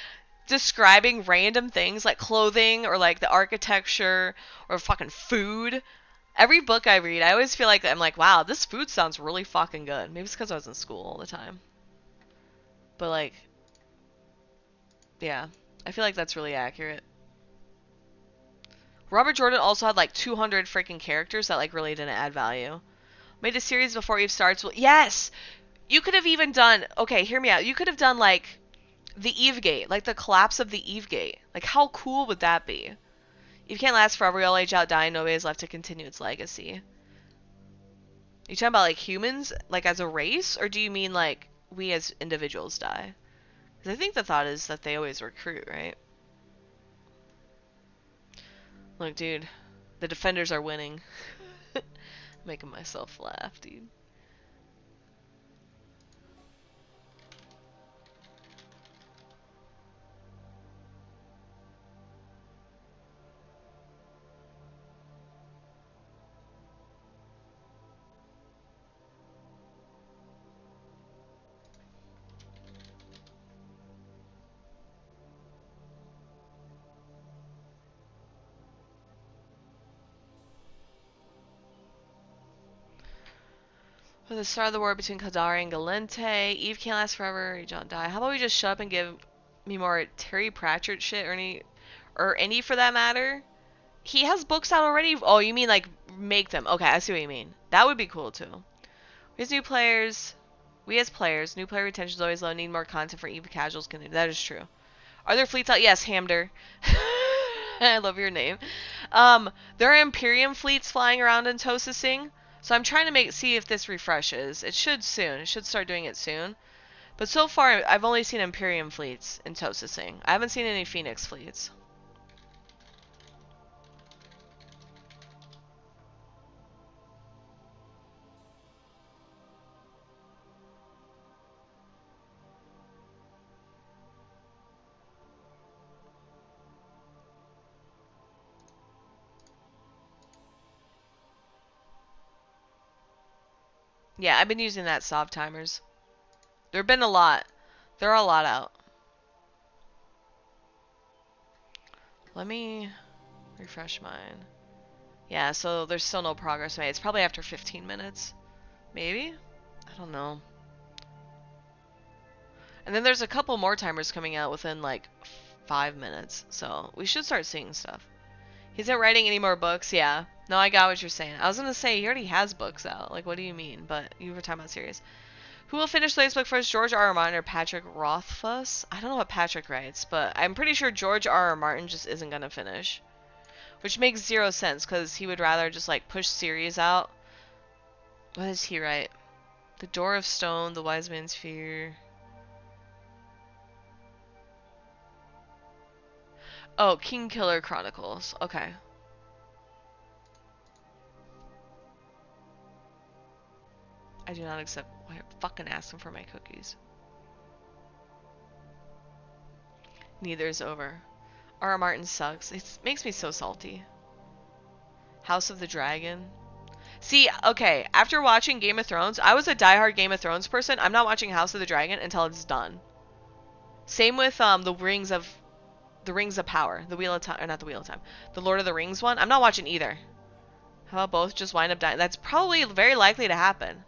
describing random things, like clothing, or, like, the architecture, or fucking food. Every book I read, I always feel like, I'm like, wow, this food sounds really fucking good. Maybe it's because I was in school all the time. But, like, yeah, I feel like that's really accurate. Robert Jordan also had, like, 200 freaking characters that, like, really didn't add value. Made a series before Eve starts. Well, yes! You could have even done, okay, hear me out. You could have done, like, the Eve Gate, like the collapse of the Eve Gate. Like, how cool would that be? Eve can't last forever. We all age out, die, and nobody is left to continue its legacy. Are you talking about, like, humans, like, as a race? Or do you mean, like, we as individuals die? I think the thought is that they always recruit, right? Look, dude. The defenders are winning. Making myself laugh, dude. For the start of the war between Kadari and Galente, Eve can't last forever, John die. How about we just shut up and give me more Terry Pratchett shit, or any for that matter? He has books out already. Oh, you mean like make them? Okay, I see what you mean. That would be cool too. We as new players, new player retention is always low. Need more content for Eve casuals. That is true. Are there fleets out? Yes, Hamder. I love your name. There are Imperium fleets flying around in Tosasing. So I'm trying to see if this refreshes. It should soon. It should start doing it soon. But so far, I've only seen Imperium fleets in Tosasing. I haven't seen any Phoenix fleets. Yeah, I've been using that Sov timers. There have been a lot. There are a lot out. Let me refresh mine. Yeah, so there's still no progress made. It's probably after 15 minutes. Maybe? I don't know. And then there's a couple more timers coming out within like 5 minutes. So we should start seeing stuff. He's not writing any more books? Yeah. No, I got what you're saying. I was going to say, he already has books out. Like, what do you mean? But you were talking about series. Who will finish the latest book first, George R. R. Martin or Patrick Rothfuss? I don't know what Patrick writes, but I'm pretty sure George R. R. Martin just isn't going to finish. Which makes 0 sense, because he would rather just, like, push series out. What does he write? The Door of Stone, The Wise Man's Fear. Oh, Kingkiller Chronicles. Okay. I do not accept. Why fucking asking for my cookies? Neither is over. R.R. Martin sucks. It makes me so salty. House of the Dragon. See, okay, after watching Game of Thrones, I was a diehard Game of Thrones person. I'm not watching House of the Dragon until it's done. Same with the Rings of Power, the Wheel of Time, or not the Wheel of Time, the Lord of the Rings one. I'm not watching either. How about both just wind up dying? That's probably very likely to happen.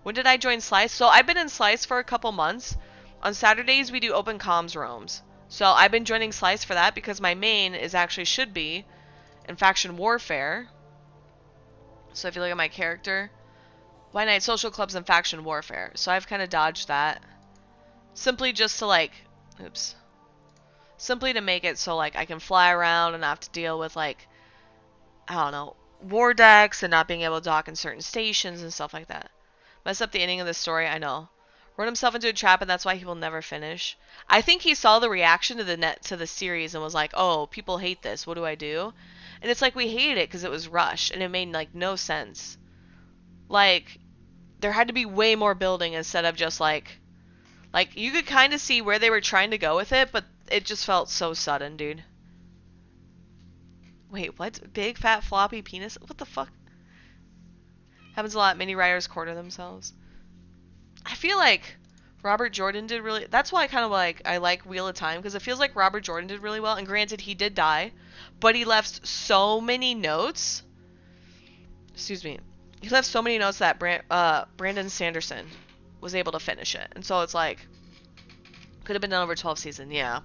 When did I join Slice? So I've been in Slice for a couple months. On Saturdays, we do open comms rooms. So I've been joining Slice for that because my main should be in Faction Warfare. So if you look at my character, White Knight Social Clubs and Faction Warfare. So I've kind of dodged that. Simply just to like, simply to make it so like I can fly around and not have to deal with like, I don't know, war decks and not being able to dock in certain stations and stuff like that. Mess up the ending of the story, I know. Run himself into a trap and that's why he will never finish. I think he saw the reaction to the series and was like, oh, people hate this, what do I do? And it's like we hated it because it was rushed and it made like no sense. Like, there had to be way more building instead of just like you could kind of see where they were trying to go with it, but it just felt so sudden, dude. Wait, what? Big fat floppy penis? What the fuck? Happens a lot. Many writers quarter themselves. I feel like Robert Jordan did really... That's why I like Wheel of Time, because it feels like Robert Jordan did really well. And granted, he did die, but he left so many notes. Excuse me. He left so many notes that Brandon Sanderson was able to finish it. And so it's like... Could have been done over 12 seasons, yeah.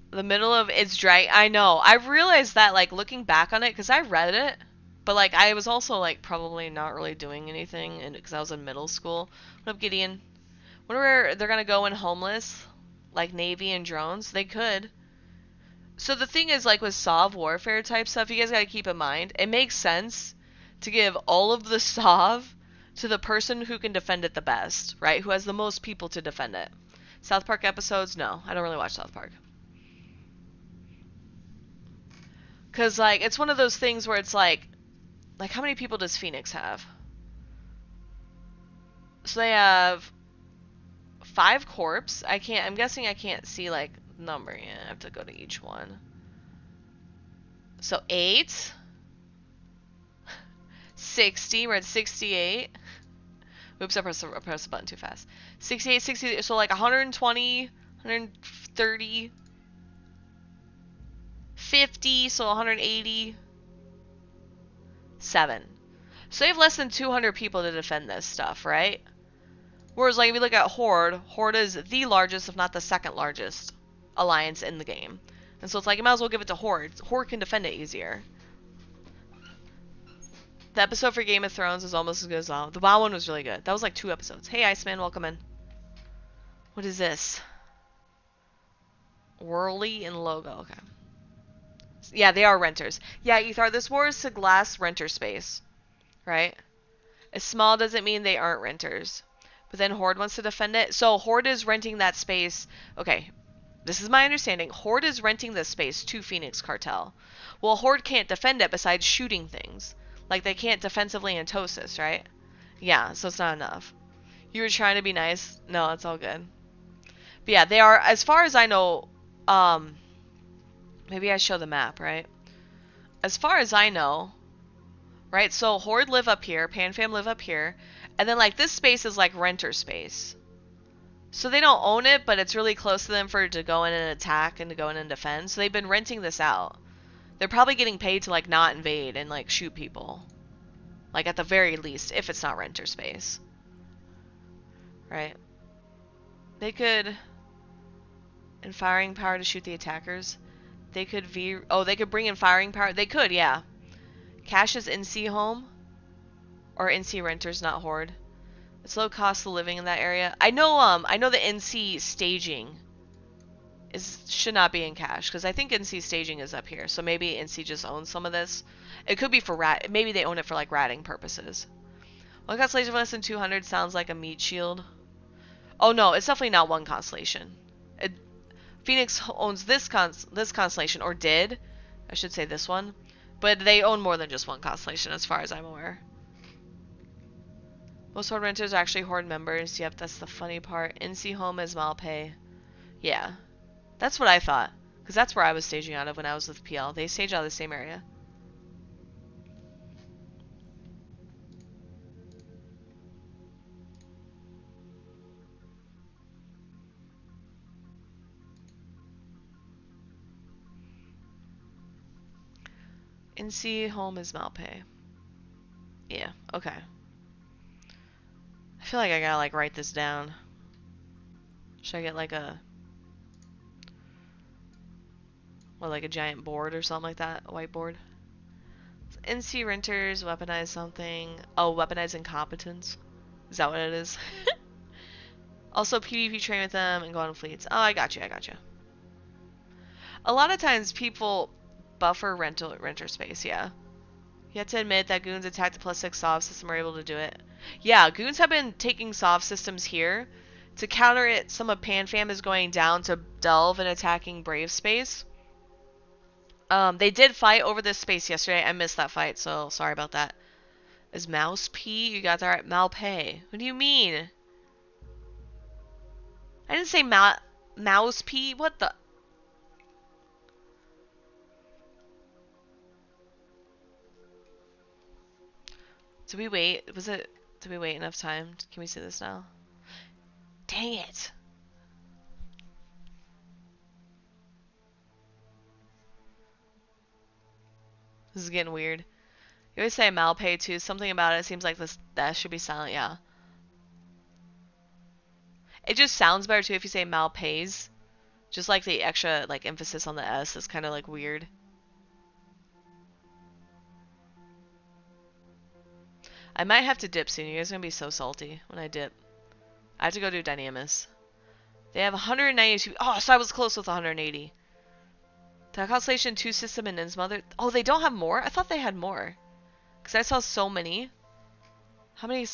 The middle of it's dry. I know. I've realized that, like, looking back on it, because I read it, but, like, I was also, like, probably not really doing anything, and because I was in middle school. What up, Gideon? Wonder where they're gonna go in Homeless? Like, Navy and drones? They could. So the thing is, like, with Sov warfare type stuff, you guys gotta keep in mind, it makes sense to give all of the Sov to the person who can defend it the best, right? Who has the most people to defend it. South Park episodes? No, I don't really watch South Park. Because, like, it's one of those things where it's like, how many people does Phoenix have? So they have 5 corps. I'm guessing I can't see, like, number. Yeah, I have to go to each one. So 8. 60. We're at 68. Oops, I pressed the button too fast. 68, 60, so like 120, 130, 50, so 180, 7. So they have less than 200 people to defend this stuff, right? Whereas, like, if you look at Horde, Horde is the largest, if not the second largest, alliance in the game. And so it's like, you might as well give it to Horde. Horde can defend it easier. The episode for Game of Thrones is almost as good as WoW. The WoW one was really good. That was like 2 episodes. Hey, Iceman, welcome in. What is this? Whirly and Logo. Okay. Yeah, they are renters. Yeah, Ethar, this war is to glass renter space. Right? As small doesn't mean they aren't renters. But then Horde wants to defend it. So Horde is renting that space. Okay, this is my understanding. Horde is renting this space to Phoenix Cartel. Well, Horde can't defend it besides shooting things. Like, they can't defensively in Tosis, right? Yeah, so it's not enough. You were trying to be nice. No, it's all good. But yeah, they are, as far as I know, maybe I show the map, right? As far as I know, right, so Horde live up here, PanFam live up here, and then, like, this space is, like, renter space. So they don't own it, but it's really close to them for to go in and attack and to go in and defend. So they've been renting this out. They're probably getting paid to, like, not invade and, like, shoot people. Like, at the very least, if it's not renter space. Right? They could... in firing power to shoot the attackers. They could they could bring in firing power. They could, yeah. Cash is NC home. Or NC renters, not Horde. It's low cost of living in that area. I know the NC staging should not be in cash, because I think NC staging is up here. So maybe NC just owns some of this. It could be for maybe they own it for like ratting purposes. One constellation for less than 200 sounds like a meat shield. Oh no, it's definitely not one constellation. Phoenix owns this constellation, or did. I should say this one. But they own more than just one constellation as far as I'm aware. Most Horde renters are actually Horde members. Yep, that's the funny part. NC home is Malpay. Yeah. That's what I thought. Because that's where I was staging out of when I was with PL. They stage out of the same area. NC home is Malpay. Yeah, okay. I feel like I gotta like write this down. Should I get like a... or like a giant board or something like that? A whiteboard? So NC renters, weaponize something. Oh, weaponize incompetence. Is that what it is? Also PvP train with them and go on fleets. Oh, I got you, I got you. A lot of times people buffer renter space, yeah. You have to admit that goons attack the +6 SOV system are able to do it. Yeah, goons have been taking SOV systems here. To counter it, some of PanFam is going down to Delve and attacking Brave space. They did fight over this space yesterday. I missed that fight, so sorry about that. Is Mouse P? You got that right. Malpay. What do you mean? I didn't say Mouse P. What the... Did we wait? Did we wait enough time? Can we see this now? Dang it. This is getting weird. You always say Malpay too. Something about it seems like this that should be silent, yeah. It just sounds better too if you say Malpays. Just like the extra like emphasis on the S is kind of like weird. I might have to dip soon. You guys are gonna be so salty when I dip. I have to go do Dynamis. They have 192. Oh, so I was close with 180. The Constellation 2 system and Innsmother. Oh, they don't have more? I thought they had more. Because I saw so many. How many...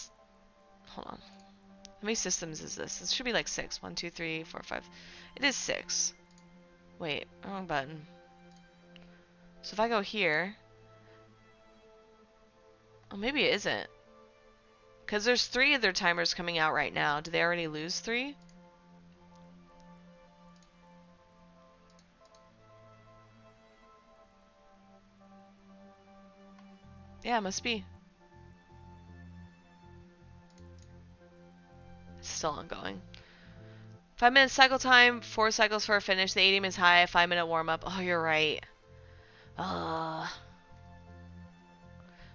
hold on. How many systems is this? This should be like 6. 1, 2, 3, 4, 5. It is 6. Wait, wrong button. So if I go here... oh, maybe it isn't. Because there's 3 of their timers coming out right now. Did they already lose 3? Yeah, must be. still ongoing. 5 minute cycle time, 4 cycles for a finish. The ADM is high, 5 minute warm up. Oh, you're right.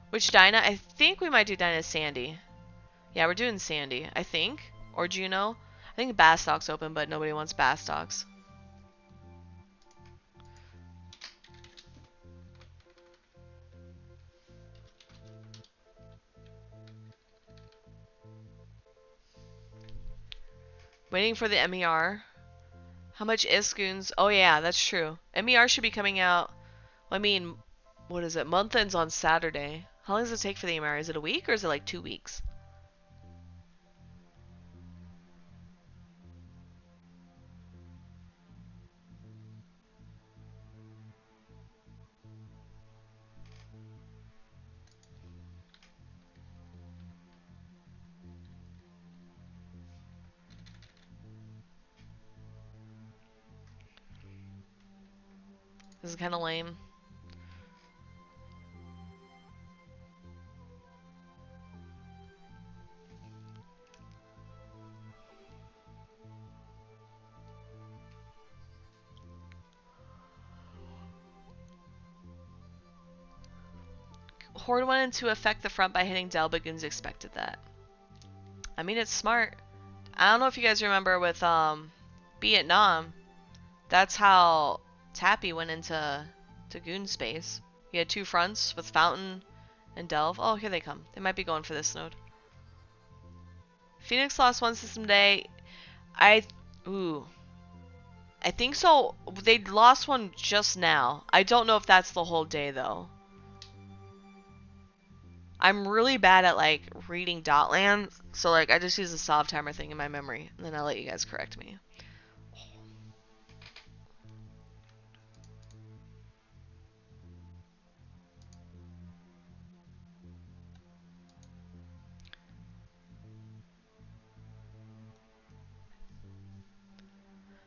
Which Dinah? I think we might do Dinah Sandy. Yeah, we're doing Sandy, I think. Or Juno. I think Bastock's open, but nobody wants Bastocks. Waiting for the MER. How much is Goons? Oh yeah, that's true. MER should be coming out. I mean, what is it? Month ends on Saturday. How long does it take for the MER? Is it a week or is it like 2 weeks? This is kind of lame. Horde went into effect the front by hitting Del, but Goons expected that. I mean, it's smart. I don't know if you guys remember with Vietnam. That's how Tappy went into Goon space. He had 2 fronts with Fountain and Delve. Oh, here they come. They might be going for this node. Phoenix lost 1 system day. I think so. They lost 1 just now. I don't know if that's the whole day though. I'm really bad at like reading Dotland, so like I just use the Sov timer thing in my memory, and then I'll let you guys correct me.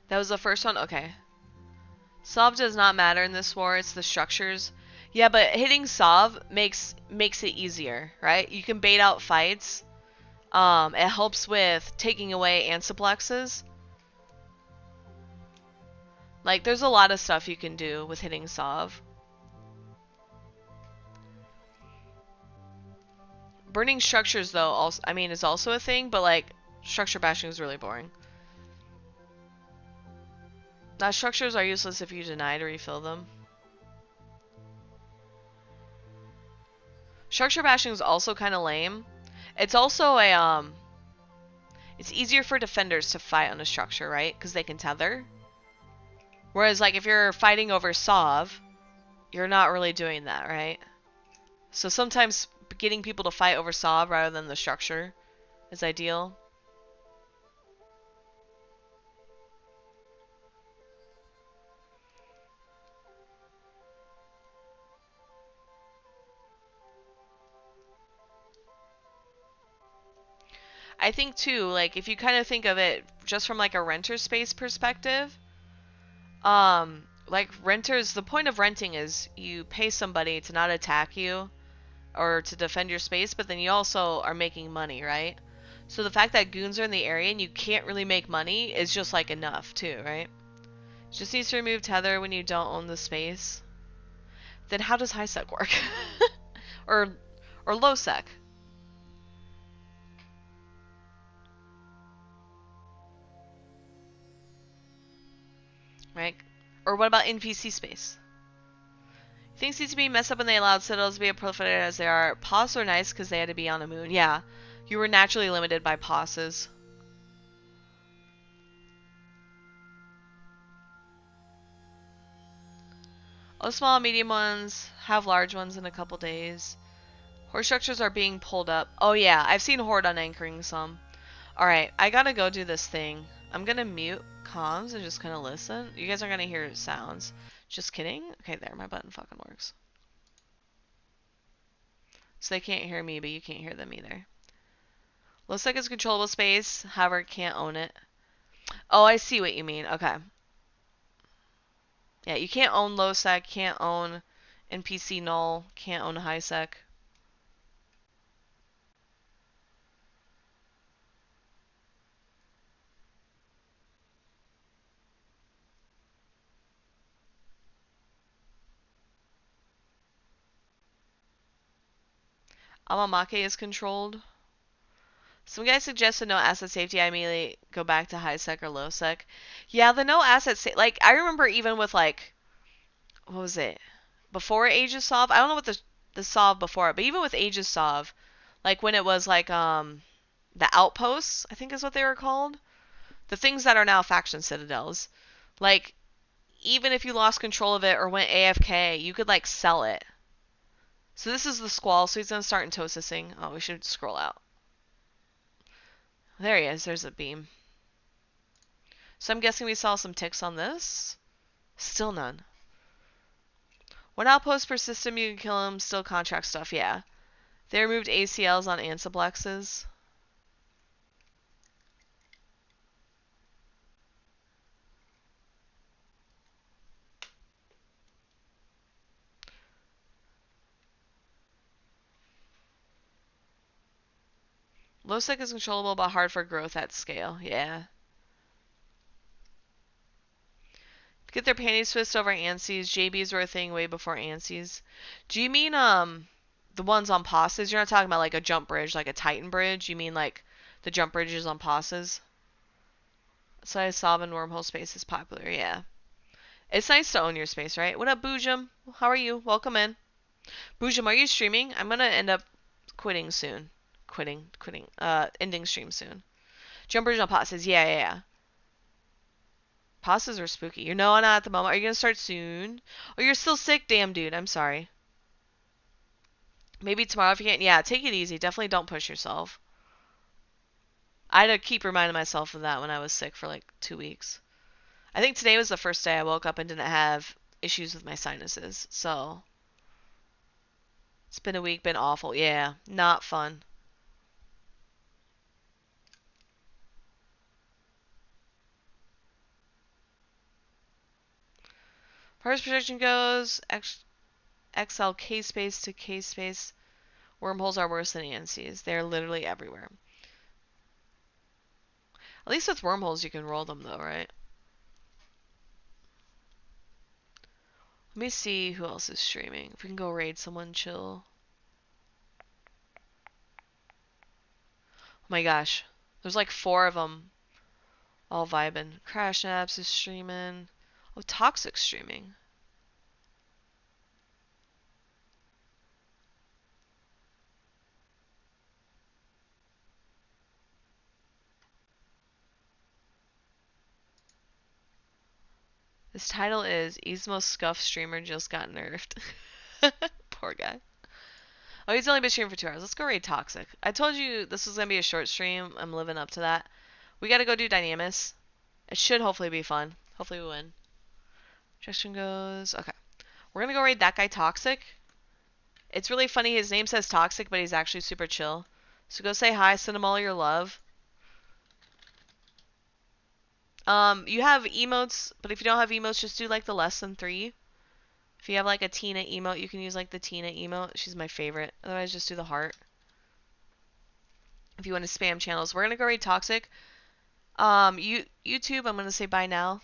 That was the first one? Okay. Sov does not matter in this war, it's the structures. Yeah, but hitting Sov makes it easier, right? You can bait out fights. It helps with taking away antiplexes. Like, there's a lot of stuff you can do with hitting Sov. Burning structures, though, also, I mean, is also a thing, but, like, structure bashing is really boring. Now, structures are useless if you deny to refill them. Structure bashing is also kind of lame. It's also a, it's easier for defenders to fight on a structure, right? Because they can tether. Whereas, like, if you're fighting over Sov, you're not really doing that, right? So sometimes getting people to fight over Sov rather than the structure is ideal. I think too, like, if you kind of think of it just from like a renter space perspective, like renters, the point of renting is you pay somebody to not attack you or to defend your space, but then you also are making money, right? So the fact that goons are in the area and you can't really make money is just like enough too, right? Just needs to remove tether when you don't own the space. Then how does high sec work? or low sec? Right? Or what about NPC space? Things need to be messed up when they allowed Citadels to be as proliferated as they are. Pos are nice because they had to be on the moon. Yeah, you were naturally limited by poses. Oh, small and medium ones have large ones in a couple days. Horde structures are being pulled up. Oh yeah, I've seen Horde unanchoring some. Alright, I gotta go do this thing. I'm gonna mute comms and just kind of listen. You guys are gonna hear sounds. Just kidding. Okay, there, my button fucking works. So they can't hear me, but you can't hear them either. Looks like it's controllable space, however, can't own it. Oh, I see what you mean. Okay. Yeah, you can't own low sec, can't own NPC null, can't own high sec. Amamake is controlled. Some guy suggested no asset safety. I immediately go back to high sec or low sec. Yeah, the no asset like I remember even with like what was it before Aegis Sov? I don't know what the Sov before it, but even with Aegis Sov, like when it was like the outposts, I think is what they were called, the things that are now faction citadels. Like even if you lost control of it or went AFK, you could like sell it. So this is the Squall, so he's gonna start intosising. Oh, we should scroll out. There he is. There's a beam. So I'm guessing we saw some ticks on this. Still none. When outposts per system, you can kill them. Still contract stuff, yeah. They removed ACLs on Ansiblexes. Low-sec is controllable but hard for growth at scale, yeah. Get their panties twist over ANSYs. JBs were a thing way before ANSYs. Do you mean the ones on passes? You're not talking about like a jump bridge, like a Titan bridge. You mean like the jump bridges on passes? So I saw in wormhole space is popular, yeah. It's nice to own your space, right? What up, Boojum? How are you? Welcome in. Boojum, are you streaming? I'm gonna end up quitting soon. Ending stream soon. Jump bridge on passes, yeah. Pastas are spooky. You're not at the moment. Are you going to start soon? Oh, you're still sick? Damn, dude. I'm sorry. Maybe tomorrow if you can't. Yeah, take it easy. Definitely don't push yourself. I had to keep reminding myself of that when I was sick for like 2 weeks. I think today was the first day I woke up and didn't have issues with my sinuses. So, it's been a week, been awful. Yeah, not fun. As far as protection goes, XL K-space to K-space, wormholes are worse than ANSYs. They're literally everywhere. At least with wormholes you can roll them though, right? Let me see who else is streaming. If we can go raid someone chill. Oh my gosh. There's like 4 of them all vibing. Crash Naps is streaming. Oh, Toxic streaming. This title is Ismo Scuff streamer just got nerfed. Poor guy. Oh, he's only been streaming for 2 hours. Let's go raid Toxic. I told you this was going to be a short stream. I'm living up to that. We got to go do Dynamis. It should hopefully be fun. Hopefully we win. Justin goes... Okay. We're going to go raid that guy Toxic. It's really funny. His name says Toxic, but he's actually super chill. So go say hi. Send him all your love. You have emotes, but if you don't have emotes, just do like the less than 3. If you have like a Tina emote, you can use like the Tina emote. She's my favorite. Otherwise, just do the heart. If you want to spam channels, we're gonna go raid Toxic. YouTube, I'm gonna say bye now.